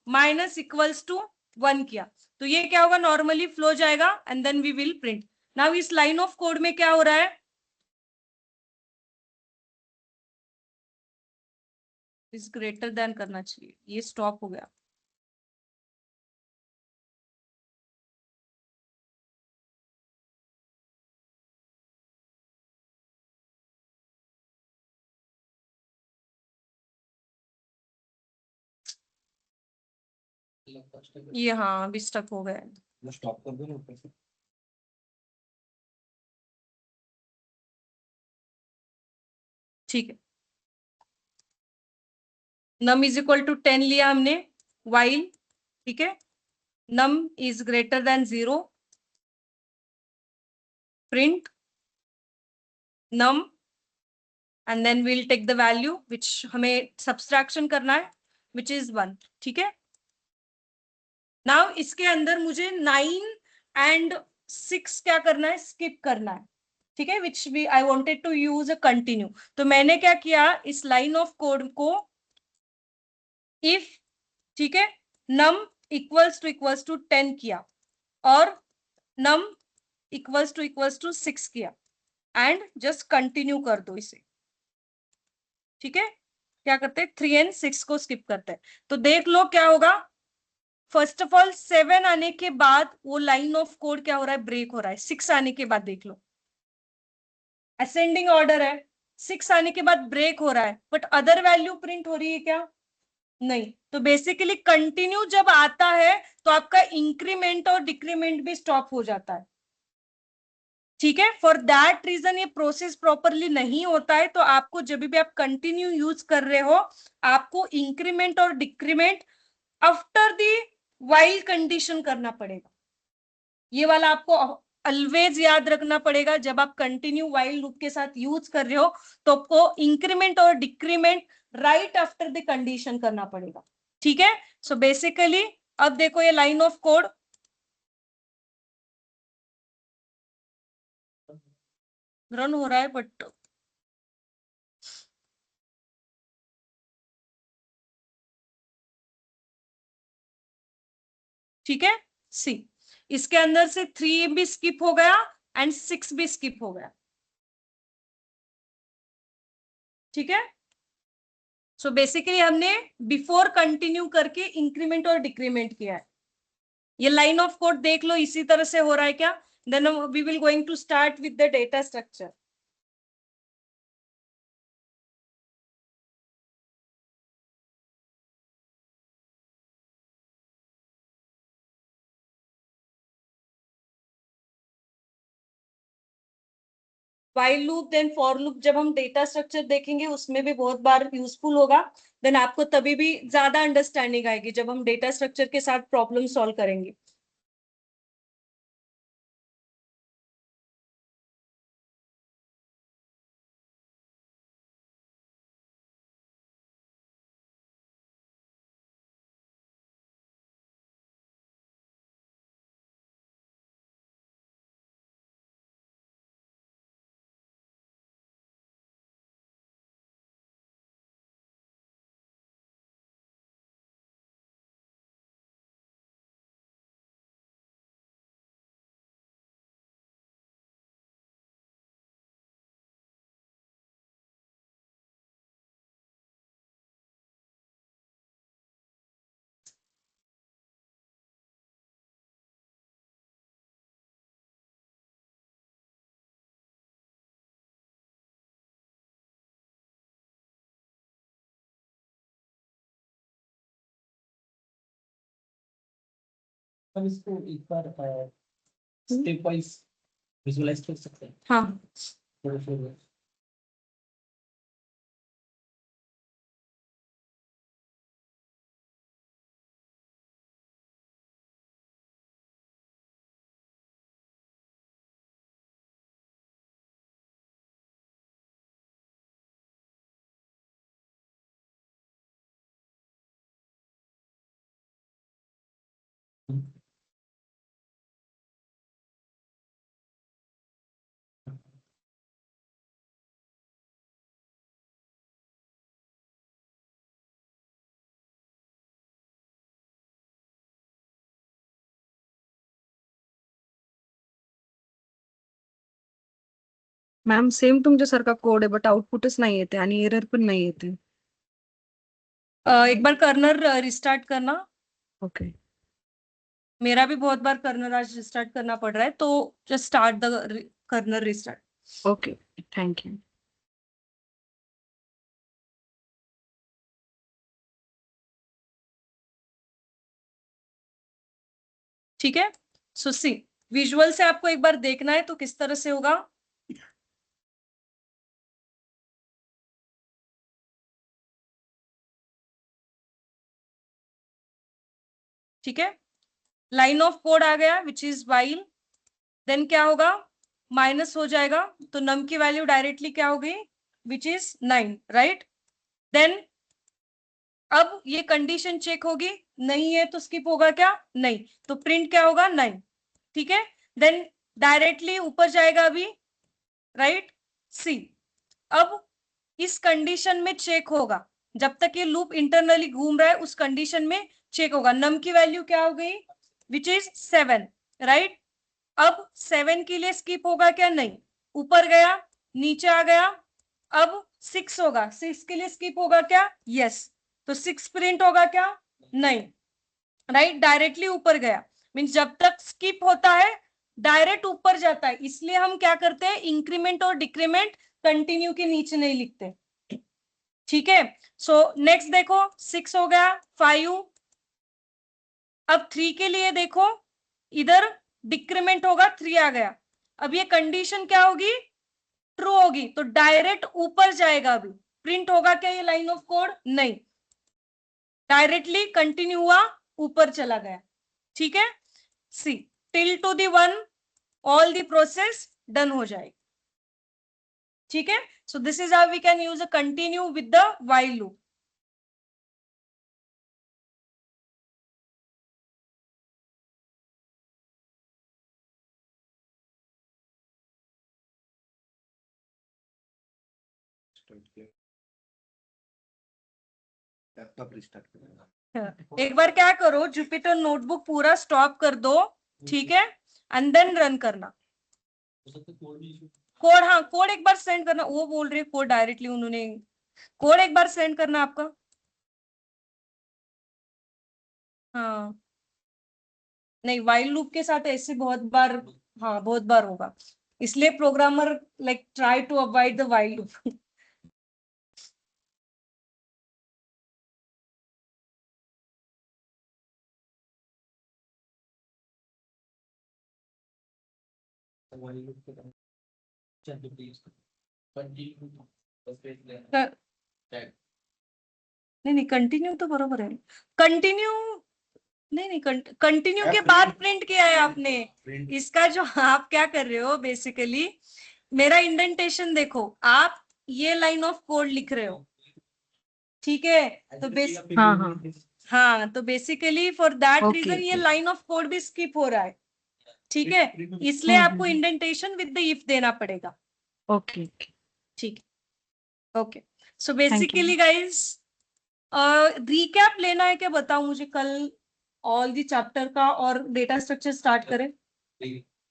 minus equals to 1 किया, तो ये क्या होगा, नॉर्मली फ्लो जाएगा and then we will print. Now इस लाइन ऑफ कोड में क्या हो रहा है, इस ग्रेटर देन करना चाहिए, ये स्टॉप हो गया, ये हाँ अभी स्टक हो गया है, स्टॉप कर दो ना ऊपर से। ठीक है, num इज इक्वल टू 10 लिया हमने while, ठीक है, num is greater than 0, print num, and then we'll take the value which हमें subtraction करना है, which is 1. ठीक है. नाउ इसके अंदर मुझे 9 एंड 6 क्या करना है, स्किप करना है. ठीक है, विच भी I wanted to use a continue. तो मैंने क्या किया, इस लाइन ऑफ कोड को इफ, ठीक है, नम इक्वल्स टू 10 किया और नम इक्वल्स टू 6 किया एंड जस्ट कंटिन्यू कर दो इसे. ठीक है, क्या करते हैं, 3 एंड 6 को स्किप करते हैं. तो देख लो क्या होगा. फर्स्ट ऑफ ऑल 7 आने के बाद वो लाइन ऑफ कोड क्या हो रहा है, ब्रेक हो रहा है. 6 आने के बाद देख लो, असेंडिंग ऑर्डर है, 6 आने के बाद ब्रेक हो रहा है, बट अदर वैल्यू प्रिंट हो रही है क्या, नहीं. तो बेसिकली कंटिन्यू जब आता है तो आपका इंक्रीमेंट और डिक्रीमेंट भी स्टॉप हो जाता है. ठीक है, फॉर दैट रीजन ये प्रोसेस प्रॉपरली नहीं होता है. तो आपको जब भी आप कंटिन्यू यूज कर रहे हो, आपको इंक्रीमेंट और decrement after the while condition करना पड़ेगा. ये वाला आपको ऑलवेज याद रखना पड़ेगा. जब आप कंटिन्यू वाइल लूप के साथ यूज कर रहे हो तो आपको इंक्रीमेंट और decrement right after the condition करना पड़ेगा. ठीक है, सो बेसिकली अब देखो ये लाइन ऑफ कोड रन हो रहा है, बट ठीक है. सी, इसके अंदर से 3 भी स्किप हो गया एंड 6 भी स्किप हो गया. ठीक है, सो बेसिकली हमने बिफोर कंटिन्यू करके इंक्रीमेंट और डिक्रीमेंट किया है. ये लाइन ऑफ कोड देख लो इसी तरह से हो रहा है क्या. Then we will going to start with the data structure. while loop then for loop जब हम डेटा स्ट्रक्चर देखेंगे उसमें भी बहुत बार यूजफुल होगा. देन आपको तभी भी ज्यादा अंडरस्टैंडिंग आएगी जब हम डेटा स्ट्रक्चर के साथ प्रॉब्लम सॉल्व करेंगे. हम इसको एक बार स्टेप वाइज विजुअलाइज कर सकते हैं. हाँ, तो फिर मॅम सेम तुमच्यासारखा कोड आहे बट आउटपुटच नाही येते आणि एरर पण नाही येते. एक बार कर्नर रिस्टार्ट करना. ओके. मेरा भी बहुत बार कर्नर आज रिस्टार्ट करना पड़ रहा है, तो just start the corner restart. Okay, thank you. ठीक है, सो सी विजुअल से आपको एक बार देखना है तो किस तरह से होगा. ठीक है, लाइन ऑफ कोड आ गया विच इज वाइल, देन क्या होगा, माइनस हो जाएगा, तो नम की वैल्यू डायरेक्टली क्या हो गई, विच इज 9, राइट। देन अब ये कंडीशन चेक होगी, नहीं है तो स्किप होगा क्या, नहीं, तो प्रिंट क्या होगा 9, ठीक है। देन डायरेक्टली ऊपर जाएगा अभी, राइट, सी। अब इस कंडीशन में चेक होगा, जब तक ये लूप इंटरनली घूम रहा है उस कंडीशन में चेक होगा, नम की वैल्यू क्या हो गई, विच इज 7, राइट। अब 7 के लिए स्किप होगा क्या, नहीं, ऊपर गया, नीचे आ गया, अब 6 होगा, 6 के लिए स्किप होगा क्या, यस, तो 6 प्रिंट होगा क्या, नहीं, राइट, डायरेक्टली ऊपर गया, मीन्स जब तक स्किप होता है डायरेक्ट ऊपर जाता है, इसलिए हम क्या करते हैं, इंक्रीमेंट और डिक्रीमेंट कंटिन्यू के नीचे नहीं लिखते, ठीक है। सो नेक्स्ट देखो, 6 हो गया, 5, अब 3 के लिए देखो, इधर डिक्रीमेंट होगा, 3 आ गया, अब ये कंडीशन क्या होगी, ट्रू होगी, तो डायरेक्ट ऊपर जाएगा, अभी प्रिंट होगा क्या ये लाइन ऑफ कोड, नहीं, डायरेक्टली कंटिन्यू हुआ, ऊपर चला गया, ठीक है। See till to the 1 all the process done हो जाएगी, ठीक है। So this is how we can use a continue with the while loop. Laptop restart करेगा। एक बार क्या करो, जुपिटर नोटबुक पूरा स्टॉप कर दो, ठीक है, एंड देन रन करना। कोड, हाँ कोड एक बार सेंड करना, वो बोल रहे कोड डायरेक्टली उन्होंने, कोड एक बार सेंड करना आपका, हाँ, नहीं वाइल लूप के साथ ऐसे बहुत बार, हाँ बहुत बार होगा, इसलिए programmer like try to avoid the while loop. नहीं नहीं, कंटिन्यू तो बरोबर है, कंटिन्यू, नहीं नहीं, कंटिन्यू के बाद प्रिंट किया है आपने, इसका जो आप क्या कर रहे हो बेसिकली, मेरा इंडेंटेशन देखो, आप ये लाइन ऑफ कोड लिख रहे हो, ठीक है, तो हाँ हाँ हाँ, तो basically for that okay reason ये ओके लाइन ऑफ कोड भी स्किप हो रहा है, ठीक है, इसलिए आपको हम्म। इंडेंटेशन विद द इफ देना पड़ेगा, ओके ओके ठीक है, okay. So thank you basically guys, recap लेना है क्या, बताओ मुझे, कल ऑल दी चैप्टर का और डेटा स्ट्रक्चर स्टार्ट करें,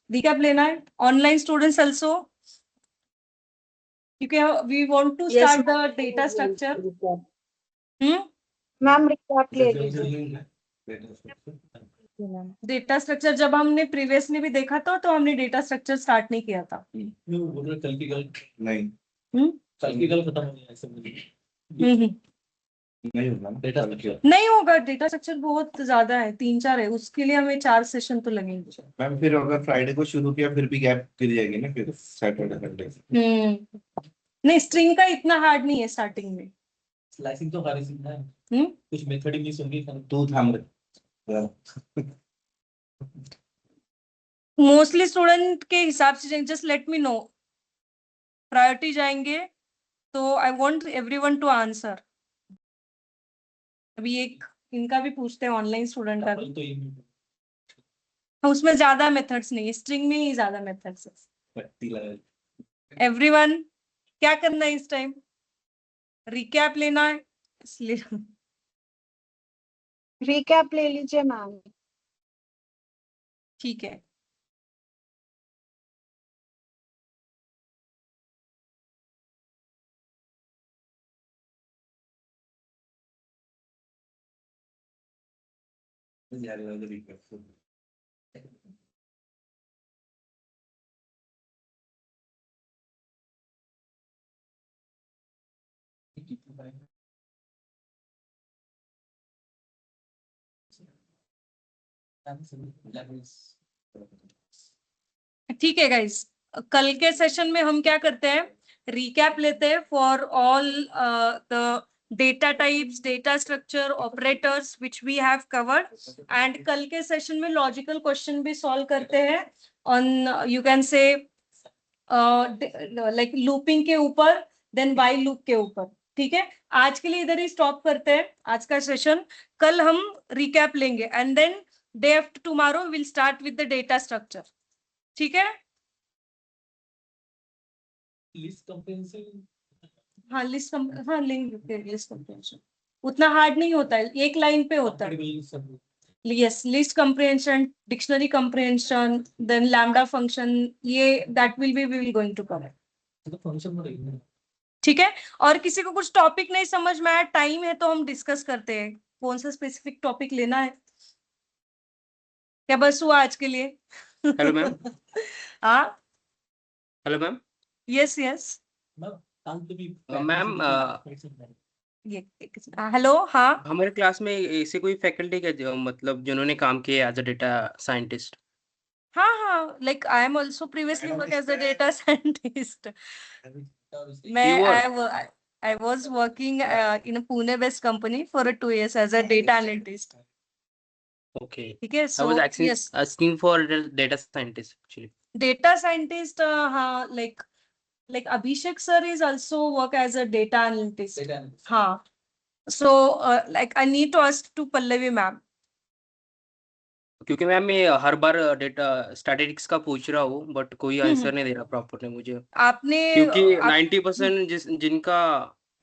रिकैप लेना है, ऑनलाइन स्टूडेंट्स आल्सो, क्योंकि we want to Yes, start the data structure. Ma'am recap ले लीजिए। डेटा स्ट्रक्चर जब हमने प्रीवियसली भी देखा था, तो हमने डेटा स्ट्रक्चर स्टार्ट नहीं किया था, कल की कल नहीं कल की कल खत्म हो गया ऐसे मुझे नहीं होगा ना डेटा कल क्या? नहीं होगा, डेटा स्ट्रक्चर बहुत ज्यादा है, 3-4 है, उसके लिए हमें 4 सेशन तो लगेंगे। मैम फिर अगर फ्राइडे को शुरू किया फिर भी गैप गिर जाएगी ना, फिर सैटरडे संडे। नहीं, स्ट्रिंग का इतना हार्ड नहीं है स्टार्टिंग में, स्लाइसिंग तो हर सीखना है, कुछ मेथड ही मिस होंगी। तू थाम रहे। मोस्टली स्टूडेंट के हिसाब से, just let me know, priority जाएंगे, तो I want everyone to answer. अभी एक इनका भी पूछते हैं, ऑनलाइन स्टूडेंट का भी, तो ये उसमें ज्यादा मेथड्स नहीं है, स्ट्रिंग में ही ज्यादा मेथड्स है। पट्टी लगा एवरीवन क्या करना है इस टाइम, रिकैप लेना है, इसलिए रिकैप ले लीजिए मैम। ठीक है। ठीक है गाइस, कल के सेशन में हम क्या करते हैं, रिकैप लेते हैं for all the data types, data structure, operators which we have covered, and कल के सेशन में लॉजिकल क्वेश्चन भी सॉल्व करते हैं on you can say like looping के ऊपर, देन व्हाइल लूप के ऊपर। ठीक है, आज के लिए इधर ही स्टॉप करते हैं आज का सेशन। कल हम रिकैप लेंगे and then day after tomorrow will start with the data structure. ठीक है, लिस्ट कंप्रेहेंसिव, हाँ हाँ लेंगे लिस्ट कंप्रेहेंशन, उतना हार्ड नहीं होता है, एक लाइन पे होता है। Yes, list comprehension, dictionary comprehension, then lambda function, ये that will be we will going to cover. तो फंक्शन में ठीक है, और किसी को कुछ टॉपिक नहीं समझ में आया, टाइम है तो हम डिस्कस करते हैं कौन सा स्पेसिफिक टॉपिक लेना है। क्या बस हुआ आज के लिए? Hello ma'am. हाँ, hello ma'am. Yes yes ma'am ये हेलो, हाँ हमारे क्लास में ऐसे कोई फैकल्टी है जो मतलब जिन्होंने काम किया एज अ डेटा साइंटिस्ट? हाँ हाँ, like I am also previously work as a data scientist. I was working in a Pune based company for 2 years as a data analyst. Okay. ठीक है, I so was yes, asking for the data scientist actually. data scientist, हाँ, like Abhishek sir is also work as a data analyst. हाँ, so like I need to ask to Pallavi ma'am. क्योंकि ma'am मैं हर बार data statistics का पूछ रहा हूँ but कोई answer नहीं दे रहा प्रॉपरली मुझे, आपने क्योंकि 90% जिनका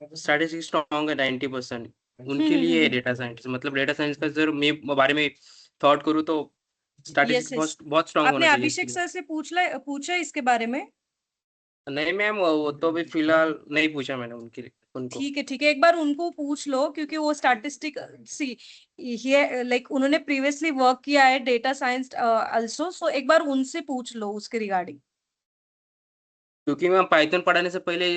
स्टैटिस्टिक्स स्ट्रॉन्ग है 90% उनके लिए डेटा साइंटिस्ट मतलब डेटा साइंस का जरूर मैं बारे में थॉट करूँ तो स्टैटिस्टिक्स बहुत स्ट्रॉन्ग आपने होना चाहिए अभिषेक इसके लिए। सर से पूछा इसके बारे में? नहीं मैम वो तो अभी फिलहाल नहीं पूछा मैंने उनको। ठीक है, एक बार उनको पूछ लो क्योंकि वो स्टैटिस्टिक सी ये लाइक उन्होंने प्रीवियसली वर्क किया है डेटा साइंस आल्सो, सो एक बार उनसे पूछ लो उसके रिगार्डिंग। क्योंकि मैं पाइथन पढ़ाने से पहले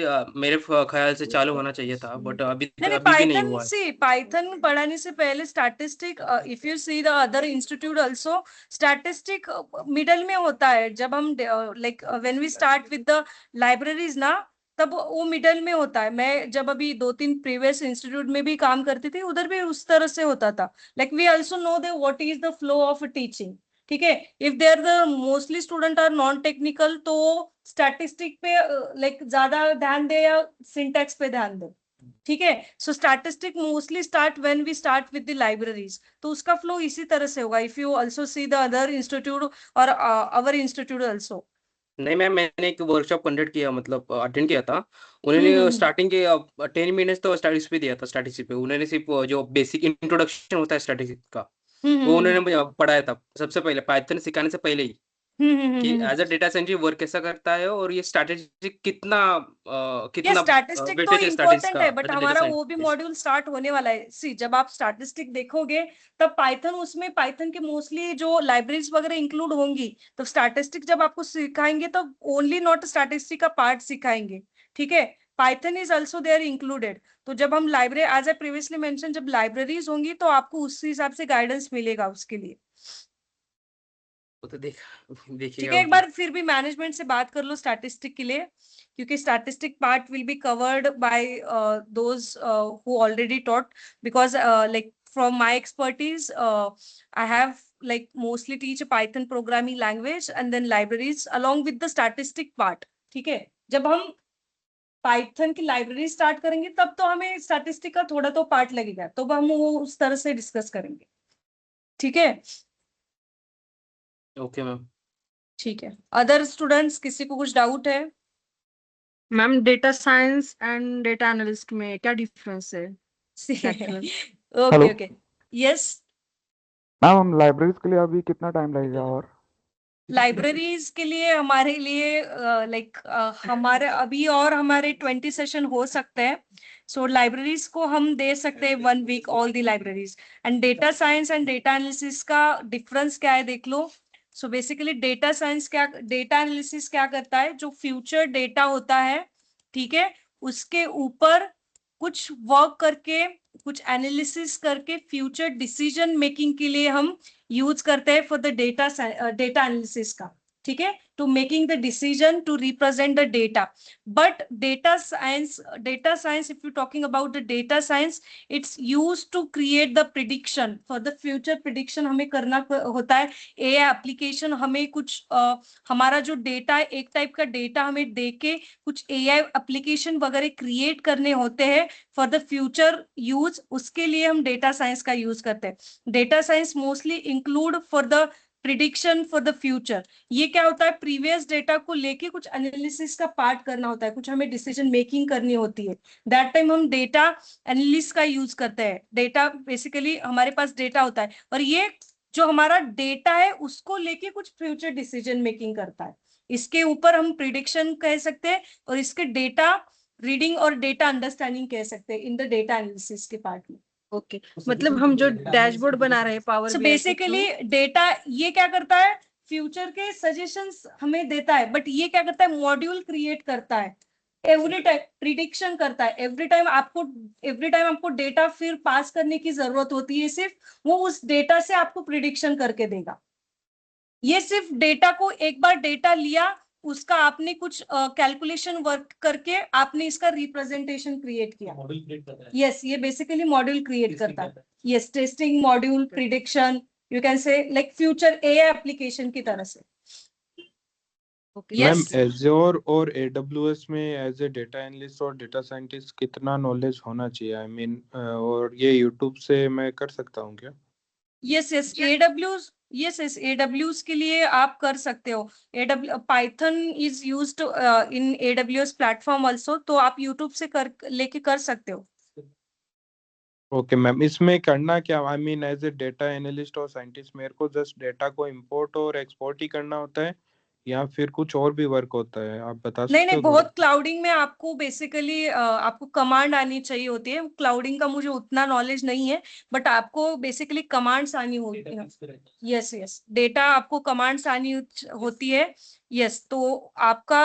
मेरे ख्याल से चालू होना चाहिए था बट अभी नहीं, अभी भी नहीं पाइथन हुआ है। सी पाइथन पढ़ाने से पहले statistic, if you see the other institute also, statistic middle में होता है। जब हम like when we start with the libraries ना, तब वो मिडल में होता है। मैं जब अभी 2-3 प्रीवियस इंस्टीट्यूट में भी काम करती थी, उधर भी उस तरह से होता था। Like we also know the what is the flow of teaching. ठीक है, if there the mostly student are non technical तो स्टैटिस्टिक पे लाइक ज्यादा ध्यान दे या सिंटैक्स पे ध्यान दे। ठीक है, so statistic mostly start when we start with the libraries, तो उसका फ्लो इसी तरह से होगा। If you also see the other institute और अवर इंस्टीट्यूट आल्सो। नहीं मैम मैंने एक वर्कशॉप कंडक्ट किया मतलब अटेंड किया था। उन्होंने स्टार्टिंग के 10 मिनट्स तो स्टैटिस्टिक्स पे दिया था। स्टैटिस्टिक्स पे उन्होंने सिर्फ जो बेसिक इंट्रोडक्शन होता है स्टैटिस्टिक्स का वो उन्होंने मुझे पढ़ाया था सबसे पहले पाइथन सिखाने से पहले ही कि as a data scientist work कैसा करता है और ये स्टैटिस्टिक कितना स्टैटिस्टिक तो वेटेज है स्टैटिस्टिक्स इम्पोर्टेंट का है, बट एज अ डेटा हमारा वो भी साइंटिस्ट। मॉड्यूल स्टार्ट होने वाला है। सी जब आप स्टैटिस्टिक देखोगे तब पाइथन, उसमें पाइथन के मोस्टली जो लाइब्रेरीज वगैरह इंक्लूड होंगी, तो स्टैटिस्टिक जब आपको सिखाएंगे तो ओनली नॉट स्टैटिस्टिक का पार्ट सिखाएंगे। ठीक है, Python is also there included. तो जब हम library, as I previously mention, जब लाइब्रेरीज होंगी तो आपको उस हिसाब से गाइडेंस मिलेगा उसके लिए। वो तो ठीक देखिएगा है, एक बार फिर भी मैनेजमेंट से बात कर लो स्टैटिस्टिक के लिए, क्योंकि statistic part will be covered by those who already taught, because like from my expertise, I have like mostly teach a Python programming language and then libraries along with the statistic part. ठीक है, जब हम Python की library start करेंगे तब तो हमें statistic का थोड़ा तो पार्ट लगेगा, तो हम वो उस तरह से डिस्कस करेंगे। ठीक है, ओके मैम। ठीक है। अदर स्टूडेंट्स, किसी को कुछ डाउट है? Ma'am data science and data analyst में क्या डिफरेंस है? Okay okay, yes. मैम हम लाइब्रेरीज के लिए अभी कितना टाइम लगेगा? और लाइब्रेरीज के लिए हमारे लिए लाइक हमारे अभी और हमारे 20 सेशन हो सकते हैं। सो लाइब्रेरीज को हम दे सकते हैं 1 week all the libraries. And data science and data analysis का डिफरेंस क्या है देख लो। सो बेसिकली डेटा साइंस क्या, डेटा एनालिसिस क्या करता है, जो फ्यूचर डेटा होता है, ठीक है, उसके ऊपर कुछ वर्क करके, कुछ एनालिसिस करके फ्यूचर डिसीजन मेकिंग के लिए हम यूज करते हैं फॉर द डेटा एनालिसिस का। ठीक है, to making the decision to represent the data. But data science if you talking about the data science, it's use to create the prediction for the future. Prediction हमें करना होता है. AI application हमें कुछ हमारा जो डेटा है, एक टाइप का डेटा हमें दे के कुछ एआई एप्लीकेशन वगैरह क्रिएट करने होते हैं फॉर द फ्यूचर यूज. उसके लिए हम डेटा साइंस का यूज करते हैं. Data science mostly include for the prediction for the future. ये क्या होता है, प्रीवियस डेटा को लेके कुछ एनालिसिस का पार्ट करना होता है, कुछ हमें डिसीजन मेकिंग करनी होती है. दैट टाइम हम डेटा एनालिस्ट का यूज करते हैं. डेटा बेसिकली हमारे पास डेटा होता है और ये जो हमारा डेटा है उसको लेके कुछ फ्यूचर डिसीजन मेकिंग करता है. इसके ऊपर हम प्रिडिक्शन कह सकते हैं और इसके डेटा रीडिंग और डेटा अंडरस्टैंडिंग कह सकते हैं इन द डेटा एनालिसिस के पार्ट में. ओके, मतलब हम जो डैशबोर्ड बना रहे हैं पावर सो बीआई के बेसिकली डेटा ये क्या करता है, फ्यूचर के सजेशंस हमें देता है. बट ये क्या करता है, मॉड्यूल क्रिएट करता है, एवरी टाइम प्रिडिक्शन करता है. एवरी टाइम आपको डेटा फिर पास करने की जरूरत होती है, सिर्फ वो उस डेटा से आपको प्रिडिक्शन करके देगा. ये सिर्फ डेटा को एक बार डेटा लिया, उसका आपने कुछ कैलकुलेशन वर्क करके आपने इसका रिप्रेजेंटेशन क्रिएट किया. मॉडल क्रिएट करता है. यस, ये बेसिकली मॉड्यूल क्रिएट Testing करता है. करता है. Yes, testing module, prediction, you can say like future AI application की तरह से. ओके. मैम यस, एज्योर और एडब्ल्यूएस में एज ए डेटा एनालिस्ट और डेटा साइंटिस्ट कितना नॉलेज होना चाहिए? आई मीन और ये यूट्यूब से मैं कर सकता हूँ क्या? यस AWS के लिए आप कर सकते हो. Python is used in AWS platform also, तो आप यूट्यूब से लेके कर सकते हो. ओके मैम, इसमें करना क्या? I mean as a data analyst और साइंटिस्ट मेरे को जस्ट डेटा को इंपोर्ट और एक्सपोर्ट ही करना होता है या फिर कुछ और भी वर्क होता है? आप बता नहीं सकते हो बहुत क्लाउडिंग में आपको बेसिकली आपको कमांड आनी चाहिए होती है. क्लाउडिंग का मुझे उतना नॉलेज नहीं है, बट आपको बेसिकली कमांड्स आनी होती है. यस, डेटा आपको कमांड्स आनी होती है. यस, तो आपका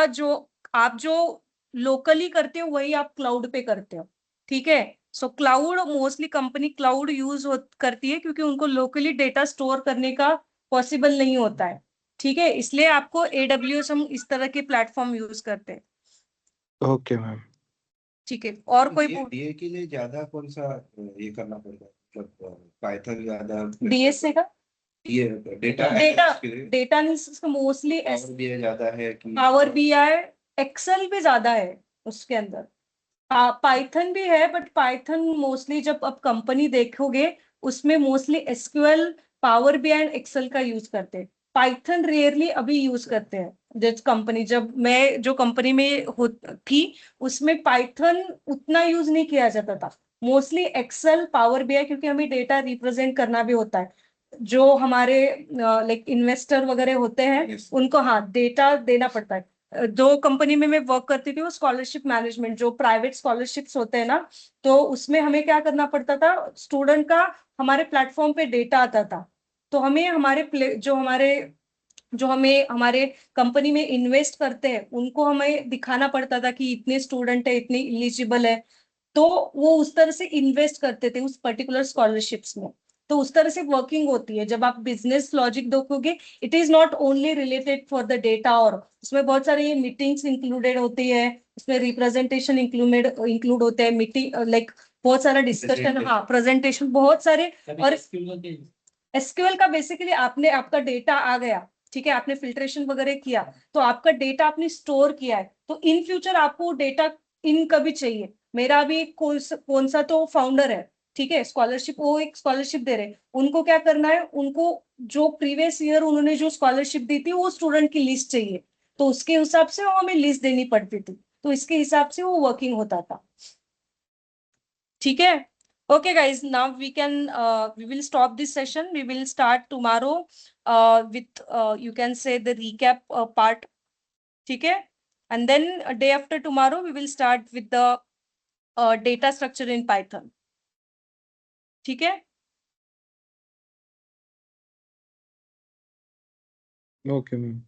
आप जो लोकली करते हो वही आप क्लाउड पे करते हो. ठीक है, so cloud mostly company cloud use करती है क्योंकि उनको लोकली डेटा स्टोर करने का पॉसिबल नहीं होता है. ठीक है, इसलिए आपको AWS हम इस तरह के प्लेटफॉर्म यूज करते हैं. Okay ma'am. ठीक है, और कोई डीए के लिए ज्यादा कौन सा ये करना पड़ेगा, मतलब पाइथन ज्यादा डीएसए का ये data data analysis mostly power BI ज्यादा है कि पावर बीआई, एक्सेल भी ज्यादा है उसके अंदर. पाइथन भी है, बट पाइथन मोस्टली जब आप कंपनी देखोगे उसमें mostly SQL, Power BI and Excel का यूज करते हैं. पाइथन रेयरली अभी यूज करते हैं. जब मैं जो कंपनी में थी उसमें पाइथन उतना यूज नहीं किया जाता था. मोस्टली एक्सेल, पावर बीआई, क्योंकि हमें डेटा रिप्रेजेंट करना भी होता है. जो हमारे लाइक इन्वेस्टर वगैरह होते हैं Yes. उनको डेटा देना पड़ता है. जो कंपनी में मैं वर्क करती थी वो स्कॉलरशिप मैनेजमेंट, जो प्राइवेट स्कॉलरशिप्स होते हैं ना, तो उसमें हमें क्या करना पड़ता था, स्टूडेंट का हमारे प्लेटफॉर्म पे डेटा आता था. तो हमें जो हमें हमारे कंपनी में इन्वेस्ट करते हैं उनको हमें दिखाना पड़ता था कि इतने स्टूडेंट है, इतने एलिजिबल है. तो वो उस तरह से इन्वेस्ट करते थे उस पर्टिकुलर स्कॉलरशिप्स में. तो उस तरह से वर्किंग होती है. जब आप बिजनेस लॉजिक देखोगे, it is not only related for the data, और उसमें बहुत सारे ये मीटिंग्स इंक्लूडेड होती है, उसमें रिप्रेजेंटेशन इंक्लूड होते हैं, मीटिंग लाइक बहुत सारा डिस्कशन, हाँ प्रेजेंटेशन बहुत सारे. और एसक्यूएल का बेसिकली आपका डेटा आ गया, ठीक है, आपने फिल्ट्रेशन वगैरह किया, तो आपका डेटा आपने स्टोर किया है, तो इन फ्यूचर आपको डेटा इन कभी चाहिए. मेरा अभी कौन सा तो फाउंडर है, ठीक है, वो एक स्कॉलरशिप दे रहे, उनको क्या करना है, उनको जो प्रीवियस ईयर उन्होंने जो स्कॉलरशिप दी थी वो स्टूडेंट की लिस्ट चाहिए, तो उसके हिसाब से वो हमें लिस्ट देनी पड़ती थी, तो इसके हिसाब से वो वर्किंग होता था. ठीक है. Okay guys, now we will stop this session. We will start tomorrow with you can say the recap part. ठीक है, and then a day after tomorrow we will start with the data structure in Python. ठीक है. Okay ma'am.